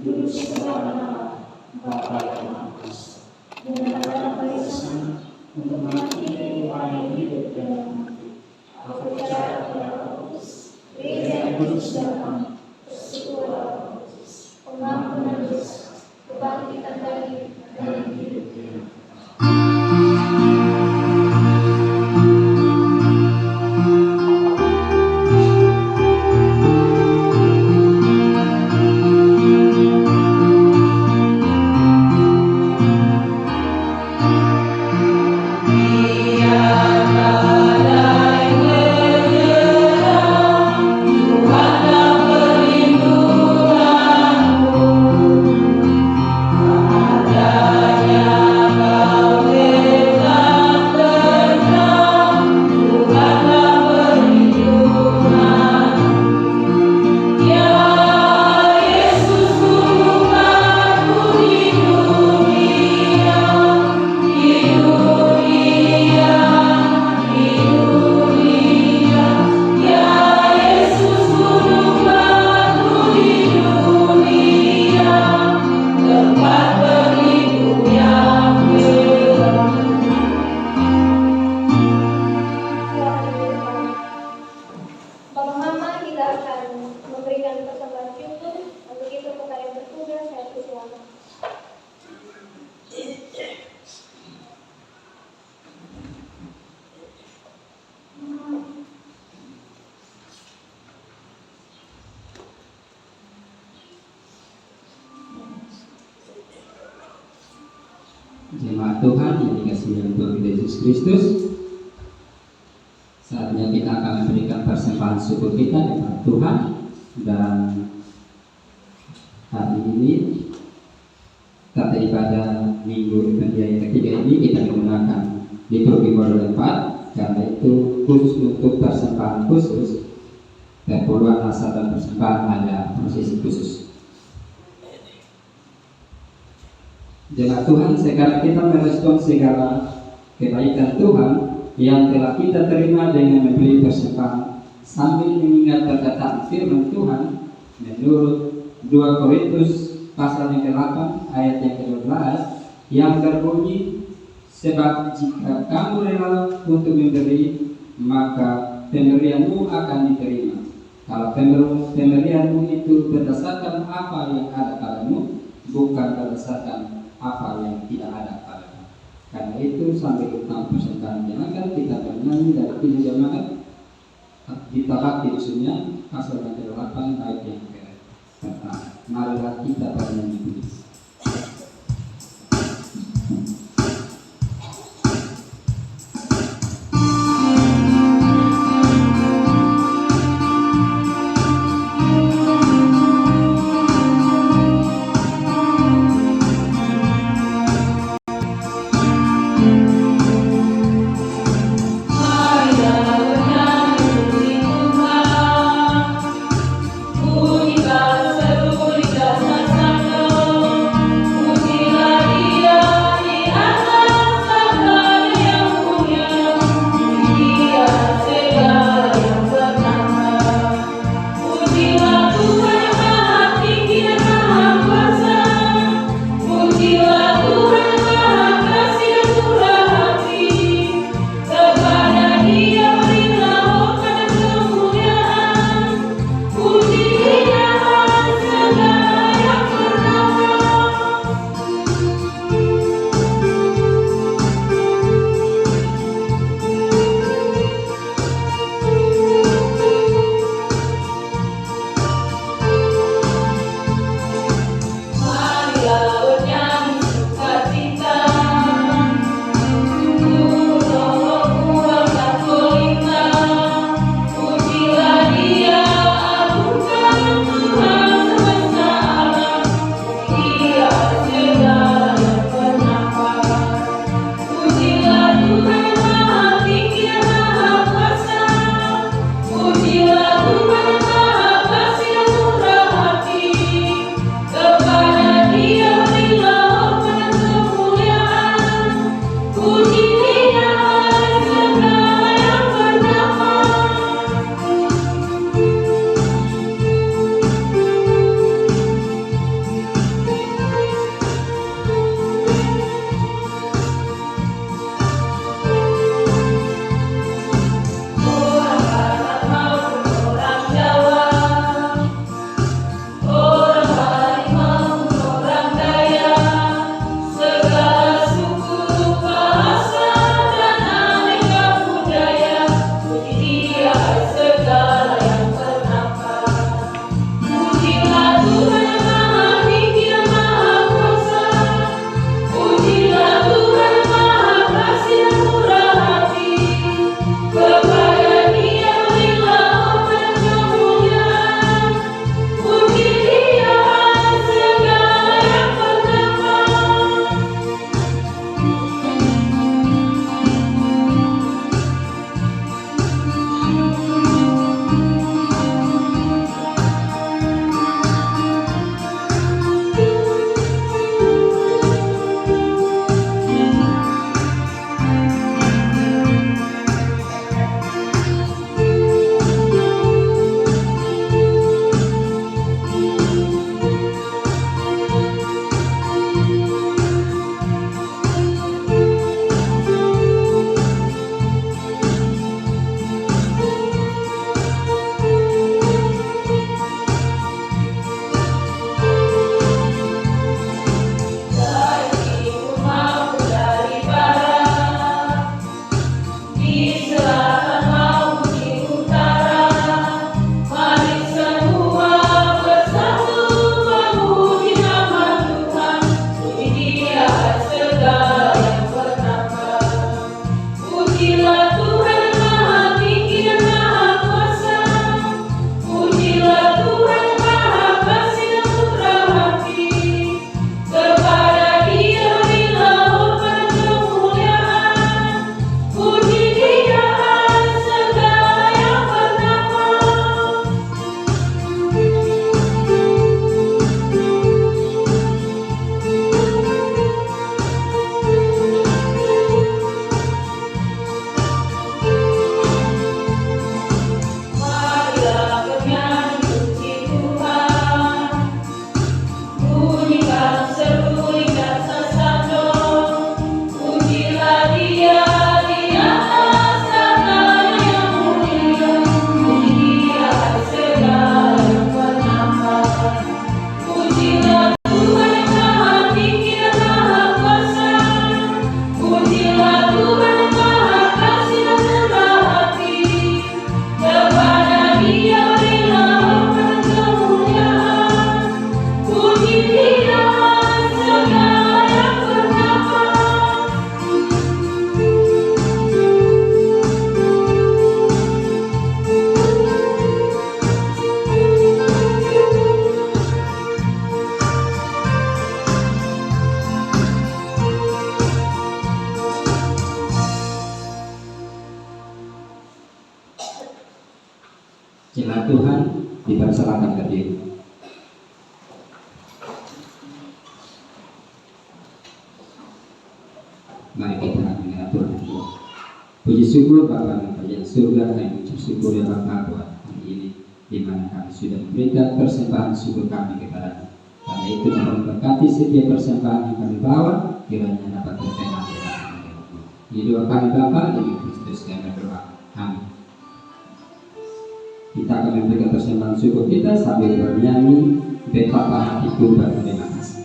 duduk sebelah kanan Allah, Bapa yang Maha Kuasa, dengan datang dari sana untuk mengakhiri orang yang hidup dan yang mati. Aku percaya kepada Roh Kudus, Gereja yang kudus dan damai, persekutuan Roh Kudus, pengampunan dosa, kebangkitan dari hidup yang Jemaat Tuhan yang dikasihi oleh Tuhan Yesus Kristus, saatnya kita akan memberikan persembahan syukur kita kepada Tuhan. Dan hari ini tata ibadah Minggu yang ketiga ini kita menggunakan liturgi modul 4, karena itu khusus untuk persembahan khusus, perpuluhan asal dan persembahan ada prosesi khusus. Jemaat Tuhan, sekarang kita merespon segala kebaikan Tuhan yang telah kita terima dengan memberi persembahan sambil mengingat perkataan firman Tuhan menurut 2 Korintus pasal yang ke-8 ayat yang ke-12 yang berbunyi, sebab jika kamu rela untuk memberi, maka pemberianmu akan diterima. Kalau pemberianmu itu berdasarkan apa yang ada padamu, bukan berdasarkan apa yang tidak ada padamu. Karena itu sambil kita persembahan jangan kita bernyanyi dari ini jemaat kita bakti usulnya pasal 8 ayat yang ke-8. Marilah kita bernyanyi dulu. Jemaat Tuhan dipersilakan berdiri. Mari kita mengatur Tuhan. Puji syukur Bapa yang di surga, kami ucap syukur ya Bapa buat hari ini, di mana kami sudah memberikan persembahan syukur kami kepada-Mu. Karena itu kami berkati setiap persembahan yang kami bawa, kiranya dapat berkenan di hadapan Mu. Ini doa kami Bapa, demi Kristus kami berdoa. Amin. Kita akan memberikan persembahan syukur kita sambil bernyanyi Betapa hatiku berterima kasih.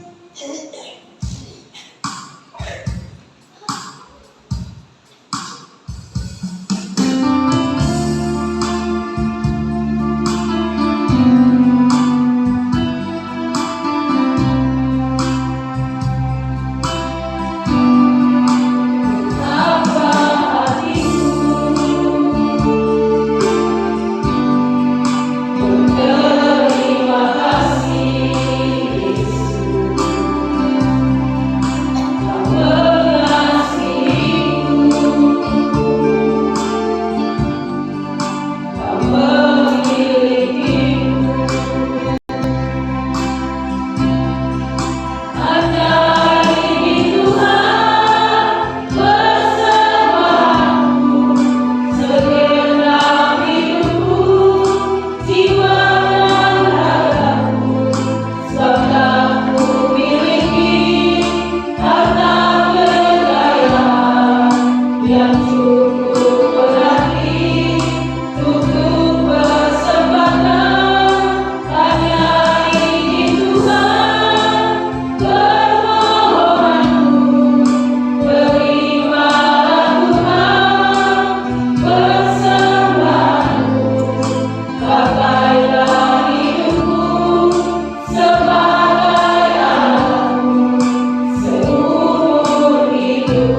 Terima kasih Yesus. yang cukup berarti untuk bersembahkan. Hanya ingin Tuhan permohonanku, terimalah Tuhan persembahanku, pakailah hidupku sebagai Allahmu seumur hidup.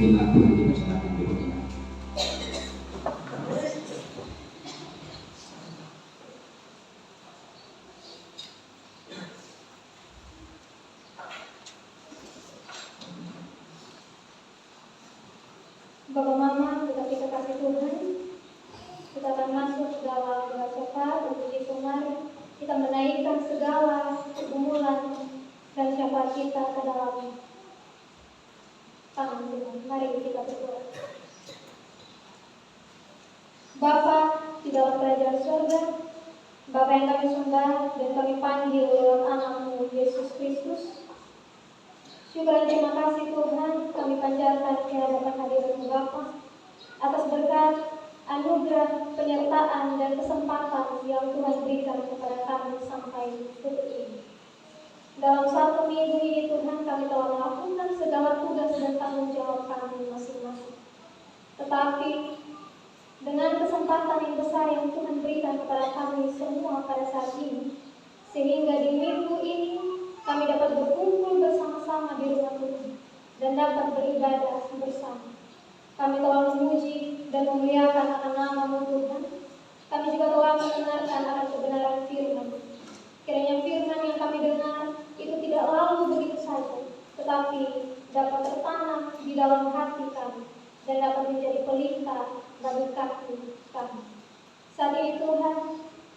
Jemaat Tuhan dipersilakan duduk. Bapak Mama, kita kasih Tuhan, kita akan masuk dalam doa syafaat untuk Yesus mari kita menaikkan segala pergumulan dan syafaat kita ke dalam tangan Tuhan. Mari kita berdoa. Bapa di dalam kerajaan surga, Bapa yang kami sembah dan kami panggil lewat anak-Mu Yesus Kristus. Syukur dan terima kasih Tuhan kami panjatkan ke hadapan hadirat-Mu Bapa atas berkat, anugerah, penyertaan dan kesempatan yang Tuhan berikan kepada kami sampai detik ini. Dalam satu minggu ini Tuhan kami telah melakukan segala tugas dan tanggung jawab kami masing-masing. Tetapi dengan kesempatan yang besar yang Tuhan berikan kepada kami semua pada saat ini, sehingga di minggu ini kami dapat berkumpul bersama-sama di rumah Tuhan dan dapat beribadah bersama. Kami telah memuji dan memuliakan akan nama-Mu Tuhan. Kami juga telah mendengarkan akan kebenaran firman. Kiranya firman yang kami dengar itu tidak lalu begitu saja, tetapi dapat tertanam di dalam hati kami dan dapat menjadi pelita bagi kaki kami. Saat ini Tuhan,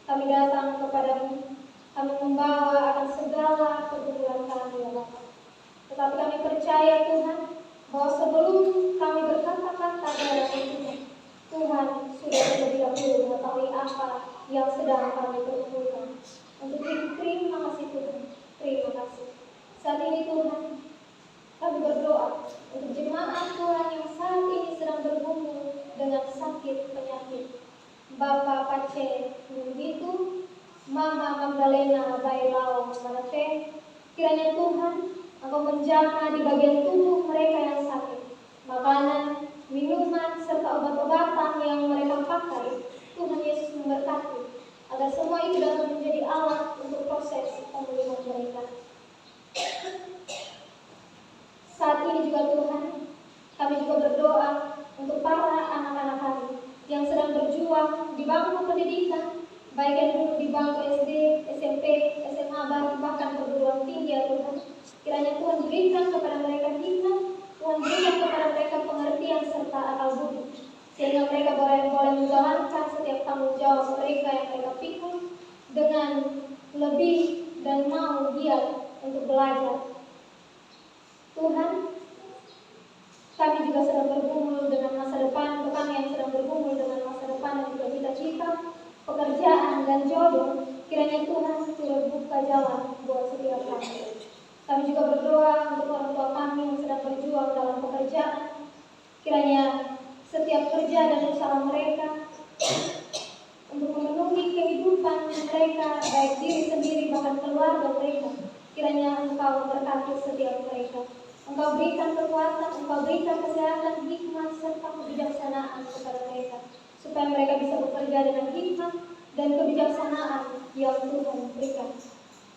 kami datang kepadamu. Kami membawa akan segala pergumulan kami, ya Bapa. Tetapi kami percaya Tuhan, bahwa sebelum kami berkata-kata kepada Tuhan, Tuhan sudah terlebih dahulu mengetahui apa yang sedang kami pergumulkan. Untuk itu terima kasih Tuhan, terima kasih. Saat ini Tuhan, kami berdoa untuk jemaat Tuhan yang saat ini sedang bergumul dengan sakit penyakit. Bapak Pace begitu, Mama Magdalena Bailao Malate, kiranya Tuhan Engkau menjamah di bagian tubuh mereka yang sakit, makanan, minuman, serta obat-obatan yang mereka pakai. Tuhan Yesus memberkati agar semua itu dapat menjadi alat untuk proses pemulihan mereka. Saat ini juga Tuhan, kami juga berdoa untuk para anak-anak kami yang sedang berjuang di bangku pendidikan, baik yang duduk di bangku SD, SMP, SMA, bahkan perguruan tinggi, ya Tuhan. Kiranya Tuhan berikan kepada mereka hikmat, Tuhan berikan kepada mereka pengertian serta akal budi, sehingga mereka boleh menjalankan setiap tanggung jawab mereka yang mereka pikul dengan lebih dan mau giat untuk belajar. Tuhan, kami juga sedang bergumul dengan masa depan, kami yang sedang bergumul dengan masa depan dan juga cita-cita, pekerjaan dan jodoh. Kiranya Tuhan turut buka jalan buat setiap kami. Kami juga berdoa untuk orang tua kami yang sedang berjuang dalam pekerjaan. Kiranya setiap kerja dan usaha mereka untuk memenuhi kehidupan mereka, baik diri sendiri bahkan keluarga mereka, kiranya Engkau berkati setiap mereka. Engkau berikan kekuatan, Engkau berikan kesehatan, hikmat, serta kebijaksanaan kepada mereka, supaya mereka bisa bekerja dengan hikmat dan kebijaksanaan yang Tuhan berikan.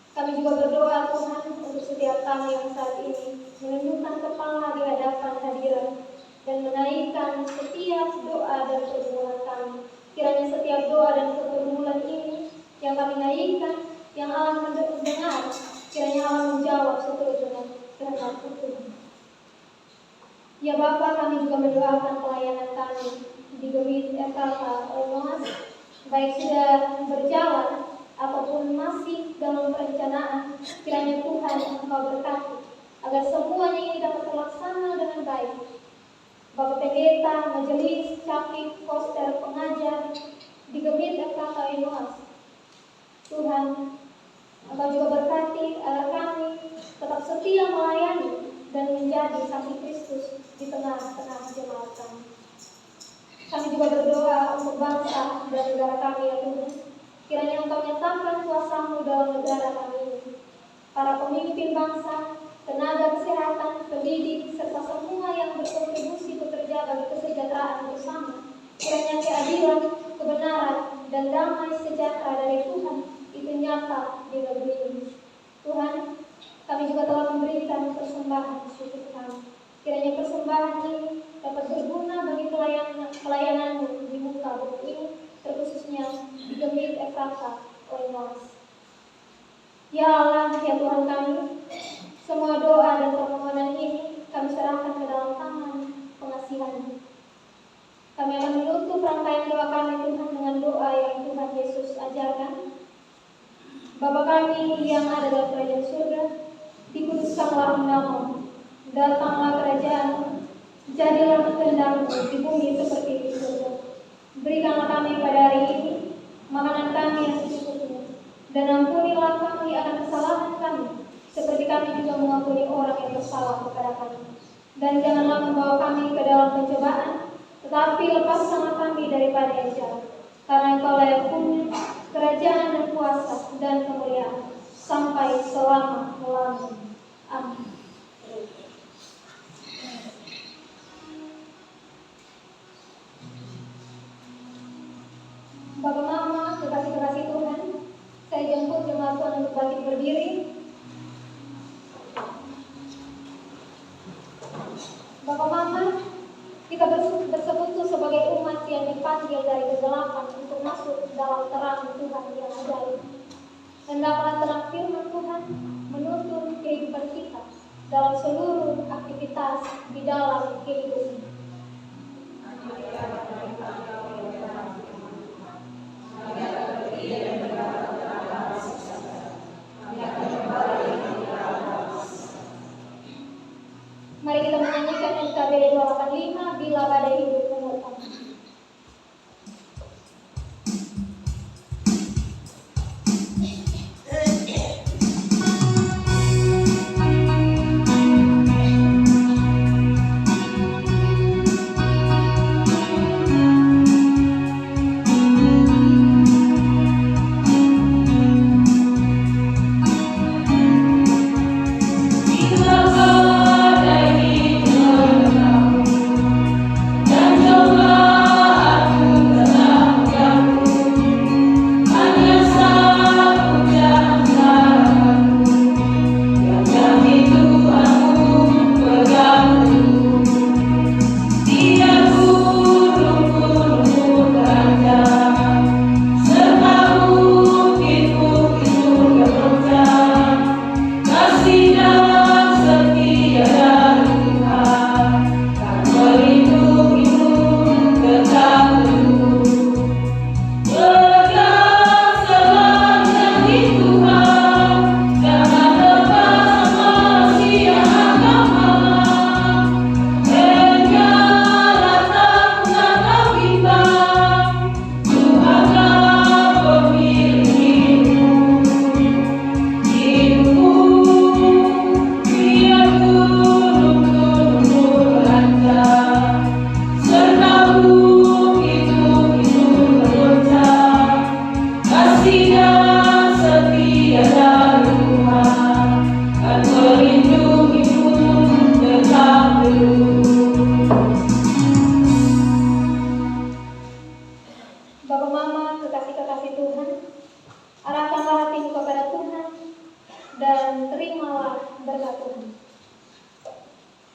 Kami juga berdoa Tuhan untuk setiap kami yang saat ini menundukkan kepala di hadapan hadirat dan menaikkan setiap doa dan pergumulan kami. Kiranya setiap doa dan pergumulan ini yang kami naikkan, yang Allah mendengar, kiranya Allah menjawab seturut dengan kehendak Tuhan. Ya Bapa, kami juga mendoakan pelayanan kami di Gemit FKK Onoas, baik sudah berjalan ataupun masih dalam perencanaan. Kiranya Tuhan Engkau berkati agar semuanya ini dapat terlaksana dengan baik. Bapak Pendeta, Majelis, Capik, Poster, pengajar di Gemit FKK Onoas, Tuhan Engkau juga berkati agar kami tetap setia melayani dan menjadi saksi Kristus di tengah-tengah jemaat kami. Kami juga berdoa untuk bangsa dan negara kami ya Tuhan. Kiranya Engkau nyatakan kuasa-Mu dalam negara kami ini. Para pemimpin bangsa, tenaga kesehatan, pendidik, serta semua yang berkontribusi bekerja bagi kesejahteraan bersama. Kiranya keadilan, kebenaran, dan damai sejahtera dari Tuhan itu nyata di negeri ini. Tuhan, kami juga telah memberikan persembahan syukur kami. Kiranya persembahan ini dapat berguna bagi pelayanan-Mu di muka bumi ini, terkhususnya di Gemit Efrata Oinos. Ya Allah, ya Tuhan kami, semua doa dan permohonan ini kami serahkan ke dalam tangan pengasihan-Mu. Kami akan menutup rangkaian doa kami Tuhan dengan doa yang Tuhan Yesus ajarkan. Bapa kami yang ada dalam kerajaan surga, dikuduskanlah nama-Mu, datanglah kerajaan-Mu, jadilah kehendak-Mu di bumi seperti di surga. Berikanlah kami pada hari ini makanan kami yang secukupnya, dan ampunilah kami akan kesalahan kami, seperti kami juga mengampuni orang yang bersalah kepada kami. Dan janganlah membawa kami ke dalam pencobaan, tetapi lepaskanlah kami daripada yang jahat. Karena Engkau yang punya kerajaan dan kuasa dan kemuliaan sampai selama-lamanya. Amin. Bapak Mama, kekasih-kekasih Tuhan, saya jemput jemaat Tuhan untuk bangkit berdiri. Bapak Mama, kita bersekutu sebagai umat yang dipanggil dari kegelapan untuk masuk dalam terang Tuhan yang ajaib. Hendaklah terang firman Tuhan menuntun kehidupan kita dalam seluruh aktivitas di dalam kehidupan. Mari kita menyanyikan NKB 285 Bila Badai Hidup Menerpa.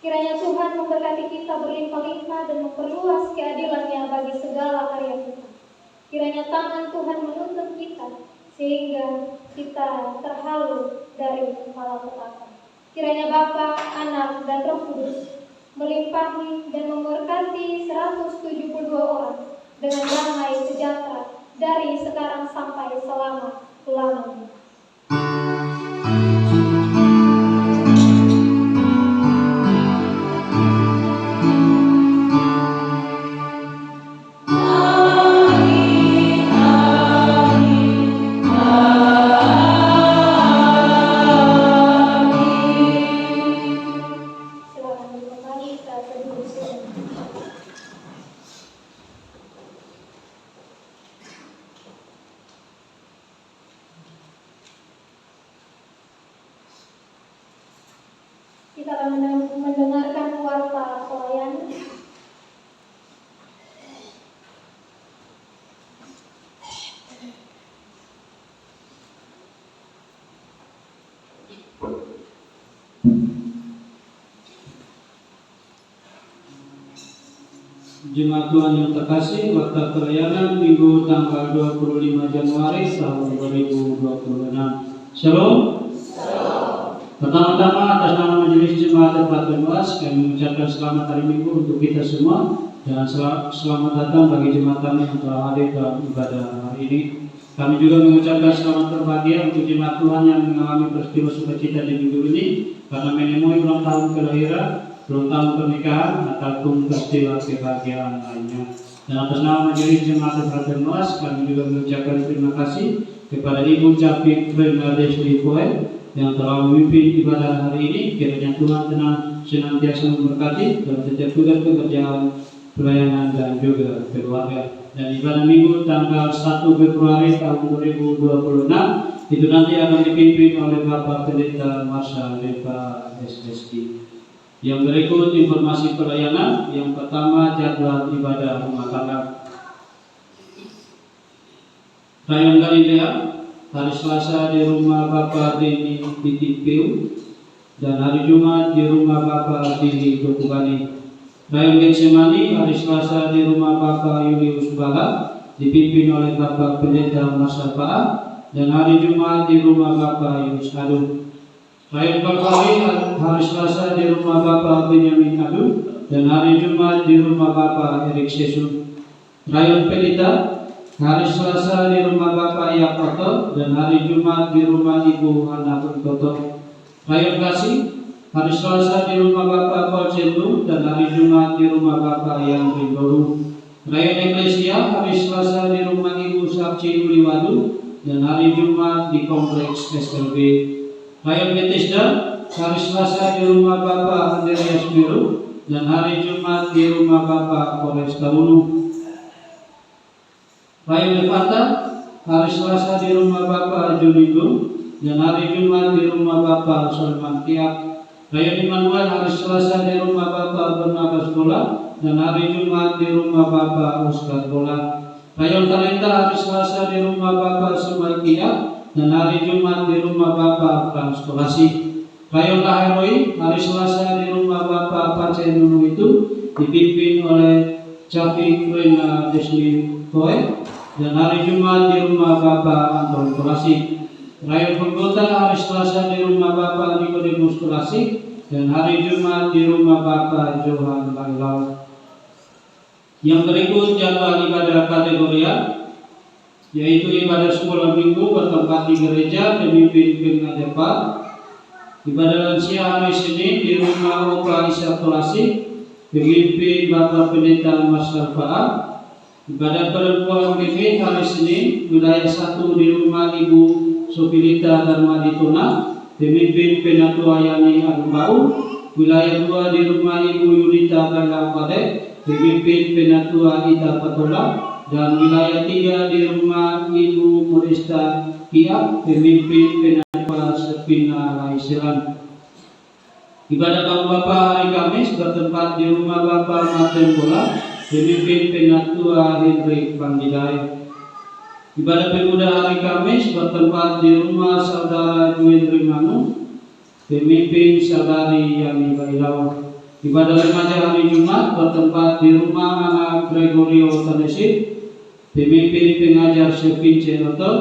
Kiranya Tuhan memberkati kita berlimpah-limpah dan memperluas keadilan-Nya bagi segala karya kita. Kiranya tangan Tuhan menuntun kita sehingga kita terhalu dari malapetaka. Kiranya Bapa, Anak, dan Roh Kudus melimpahi dan memberkati 172 orang dengan damai sejahtera dari sekarang sampai selama-lamanya. para mendengarkan warta pelayanan. Jemaat Tuhan yang terkasih, waktu pelayanan Minggu tanggal 25 Januari tahun 2026. Shalom. Pertama-tama atas nama Majelis Jemaat Tempatan Luas, kami mengucapkan selamat hari Minggu untuk kita semua dan selamat datang bagi jemaat kami yang telah hadir dalam ibadah hari ini. Kami juga mengucapkan selamat berbahagia untuk jemaat Tuhan yang mengalami peristiwa sukacita di minggu ini karena menemui ulang tahun kelahiran, ulang tahun pernikahan, ataupun peristiwa kebahagiaan lainnya. Dan atas nama Majelis Jemaat Tempatan Luas, kami juga mengucapkan terima kasih kepada Ibu Capik Rena Desli Poe yang telah memimpin ibadah hari ini. Kiranya Tuhan senantiasa memberkati dalam setiap tugas pekerjaan, pelayanan dan juga keluarga. Dan ibadah Minggu tanggal 1 Februari tahun 2026 itu nanti akan dipimpin oleh Bapak Pendeta Marsha Leva SSD. Yang berikut informasi pelayanan. Yang pertama, jadwal ibadah rumah tangga. Rayon Galilea hari Selasa di rumah Bapak Deni Pitipeu dan hari Jumat di rumah Bapak Dini Dokubani. Rayon Getsemani hari Selasa di rumah Bapak Julius Bala dipimpin oleh Bapak Pendeta Marsha Faah dan hari Jumat di rumah Bapak Yunus Adu. Rayon Kalvari hari Selasa di rumah Bapak Benyamin Adu dan hari Jumat di rumah Bapak Erik Sesun. Rayon Pelita hari Selasa di rumah Bapak Yakoto dan hari Jumat di rumah Ibu Hana Koto. Rayon Kasih hari Selasa di rumah Bapak Polcendu dan hari Jumat di rumah Bapak Yang Rindoru. Rayon Eklesia hari Selasa di rumah Ibu Sabci Uliwadu dan hari Jumat di Kompleks SLB. Rayon Bethesda hari Selasa di rumah Bapak Andreas Biru dan hari Jumat di rumah Bapak Polres Tabunu. Rayon Levata hari Selasa di rumah Bapak Julido dan hari Jumat di rumah Bapak Sulman Tiak. Rayon Immanuel hari Selasa di rumah Bapak Barnabas Bola dan hari Jumat di rumah Bapak Oscar Bola. Rayon Talenta hari Selasa di rumah Bapak Sumaikia dan hari Jumat di rumah Bapak Transportasi. Rayon Laheroi hari Selasa di rumah Bapak Pacen Nunu itu dipimpin oleh Capik Rena Desli Poe dan hari Jumat di rumah Bapak Anton Kolasik. Rayon Penggota hari Selasa di rumah Bapak Nikodemus Kolasik dan hari Jumat di rumah Bapak Johan Bailau. Yang berikut jadwal ibadah kategorial, yaitu ibadah sekolah minggu bertempat di gereja pemimpin pengajar Pak. Ibadah lansia hari Senin di rumah Opa Isa Kolasik pemimpin Bapak Pendeta Marsha Faah. Ibadah perempuan GP hari Senin wilayah 1 di rumah Ibu Sofilita Darmaditona pemimpin Penatua Yani Agumbau. Wilayah 2 di rumah Ibu Yulita Kailang Pade pemimpin Penatua Ita Patola. Dan wilayah 3 di rumah Ibu Modesta Kia pemimpin Penatua Sepina Laiselan. Ibadah Bapak hari Kamis bertempat di rumah Bapak Martin Bola pemimpin Penatua Hendrik Pandidai. Ibadah pemuda hari Kamis bertempat di rumah Saudara Juin Rimanu pemimpin Saudari Yani Bailau. Ibadah remaja hari Jumat bertempat di rumah anak Gregorio Tanesip pemimpin pengajar Sevin Cenoto,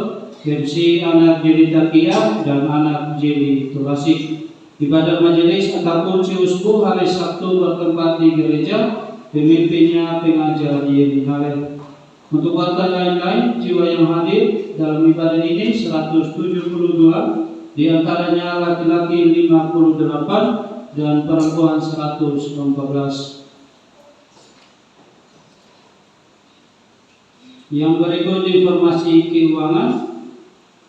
MC anak Jelita Kia dan anak Jeli Tulasik. Ibadah majelis ataupun Ciusku hari Sabtu bertempat di gereja pemimpinnya pengajar Yeni Halil. Untuk warga lain-lain jiwa yang hadir dalam ibadah ini 172, di antaranya laki-laki 58 dan perempuan 114. Yang berikut informasi keuangan,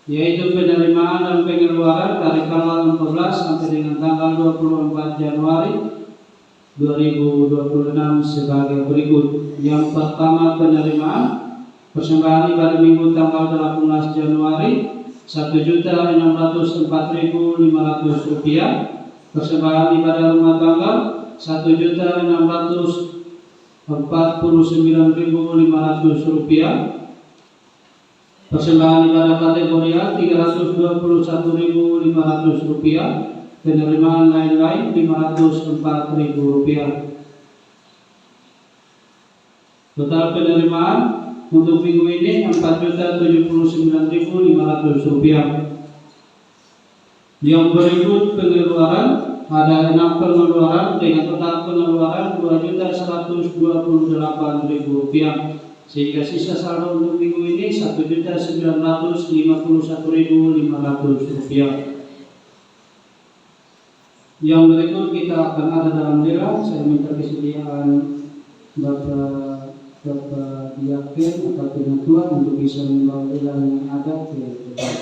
yaitu penerimaan dan pengeluaran dari tanggal 14 sampai dengan tanggal 24 Januari 2026 sebagai berikut. Yang pertama, penerimaan persembahan ibadah minggu tanggal 18 Januari Rp1.604.500. Persembahan ibadah rumah tangga 1.649.500 rupiah. Persembahan ibadah kategori A 321.500 rupiah. Penerimaan lain-lain 504.000 rupiah. Total penerimaan untuk minggu ini 4.079.500 rupiah. Yang berikut pengeluaran, ada 6 pengeluaran dengan total pengeluaran 2.128.000 rupiah, sehingga sisa saldo untuk minggu ini 1.951.500 rupiah. Yang berikut kita akan ada dalam lira. Saya minta kesediaan Bapak Diaken atau Pengetua untuk bisa membawa lira yang ada ke depan.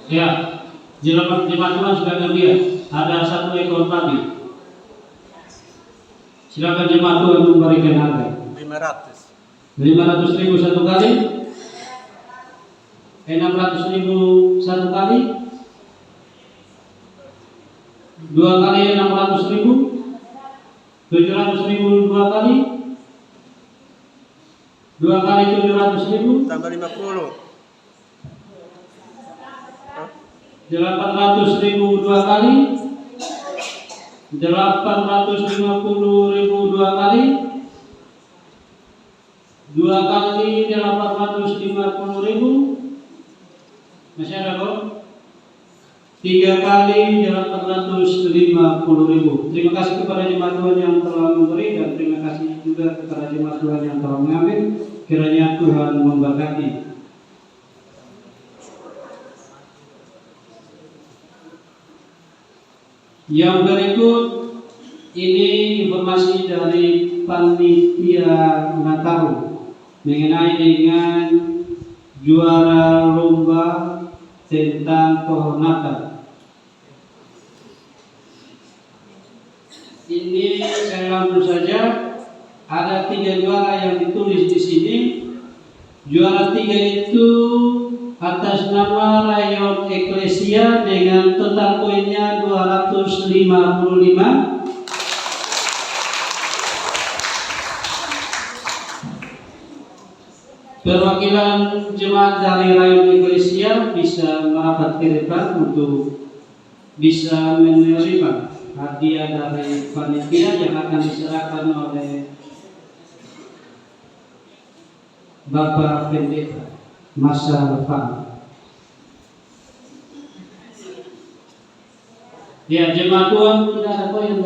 Ya, jemaat Tuhan sudah lihat ada 1 ekor babi. Silakan jemaat Tuhan memberikan harga. 500.000 satu kali, 600.000 satu kali, 2 kali 600.000, 700.000 2 kali, 2 kali 700.000, tambah 50. 800.000 2 kali, 850.000 2 kali, 2 kali 850.000, masih ada kok? 3 kali 850.000. Terima kasih kepada jemaat Tuhan yang telah memberi, dan terima kasih juga kepada jemaat Tuhan yang telah mengambil. Kiranya Tuhan memberkati. Yang berikut ini informasi dari panitia Nataru mengenai dengan juara lomba tentang pohon Natal. Ini saya langsung saja, ada 3 juara yang ditulis di sini. Juara 3 itu atas nama Rayon Eklesia dengan total poinnya 255. Perwakilan jemaat dari Rayon Eklesia bisa merapat ke depan untuk bisa menerima hadiah dari panitia yang akan diserahkan oleh Bapak Pendeta masa depan. Ya, jemaat Tuhan, tidak ada poin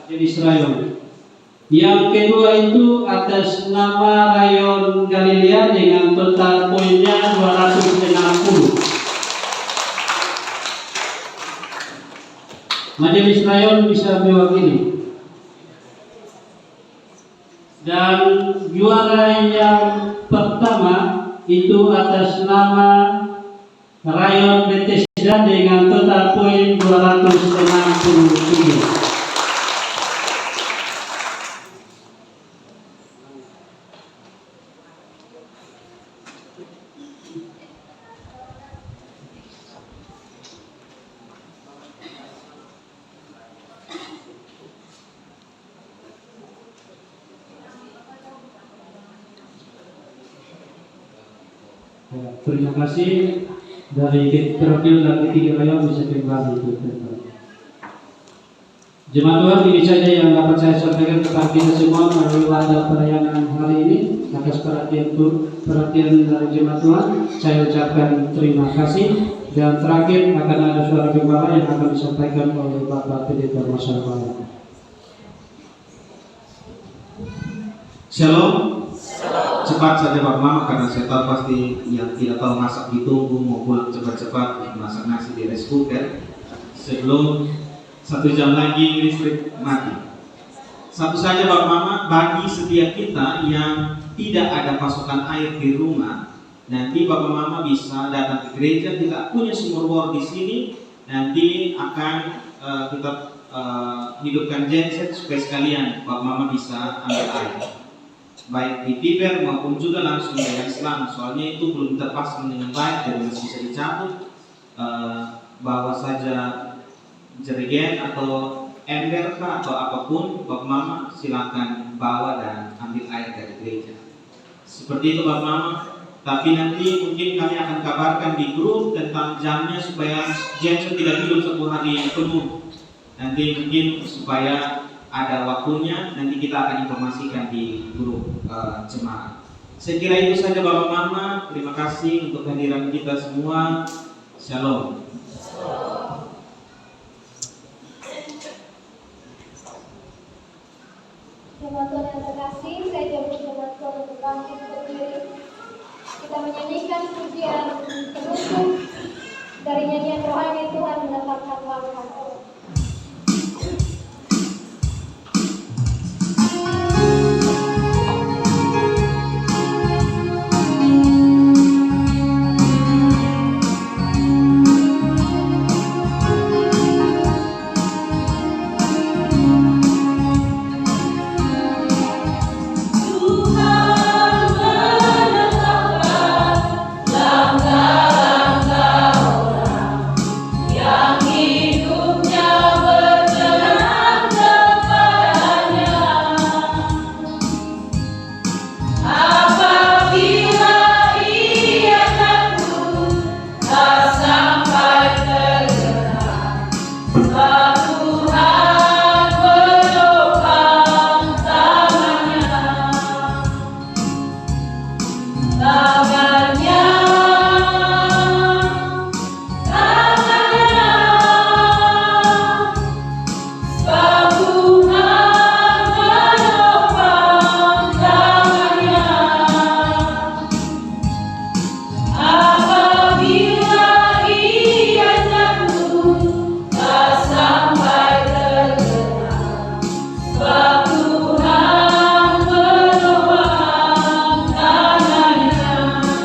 jadi Rayon. Yang kedua itu atas nama Rayon Galilea dengan total poinnya 260. Majelis Rayon bisa mewakili. Dan juara yang pertama itu atas nama Rayon Bethesda dengan total poin 263. Ya, terima kasih dari terwakil dari tiga raya bisa kembali ke tempat. Jemaat Tuhan, ini saja yang dapat saya sampaikan kepada kita semua melalui wadah perayaan hari ini. Atas perhatian dari jemaat Tuhan, saya ucapkan terima kasih. Dan terakhir akan ada suara gembala yang akan disampaikan oleh Bapak Pendeta Masyarakat. Shalom. Cepat saja Pak Mama, karena saya tahu pasti yang tidak tahu masak ditunggu maupun cepat-cepat masak nasi di rice cooker sebelum 1 jam lagi listrik mati. Satu saja Pak Mama, bagi setiap kita yang tidak ada pasokan air di rumah, nanti Bapak Mama bisa datang ke gereja, kita punya sumur bor di sini. Nanti akan kita hidupkan genset supaya sekalian Bapak Mama bisa ambil air, baik di piper maupun juga langsung dari Islam. Soalnya itu belum terpasang dengan baik dan masih bisa dicabut. Bawa saja jerigen atau ember atau apapun, Bapak Mama silakan bawa dan ambil air dari gereja. Seperti itu Bapak Mama. Tapi nanti mungkin kami akan kabarkan di grup tentang jamnya supaya genset tidak hidup 1 hari penuh. Nanti mungkin supaya ada waktunya, nanti kita akan informasikan di grup jemaat. Saya kira itu saja Bapak Mama. Terima kasih untuk kehadiran kita semua. Shalom. Jemaat Tuhan yang terkasih, saya jemput jemaat Tuhan untuk bangkit berdiri. Kita menyanyikan pujian penutup dari nyanyian rohani Tuhan menetapkan langkah.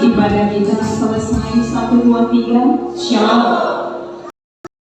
Ibadah kita selesai 1, 2, 3. Shalom.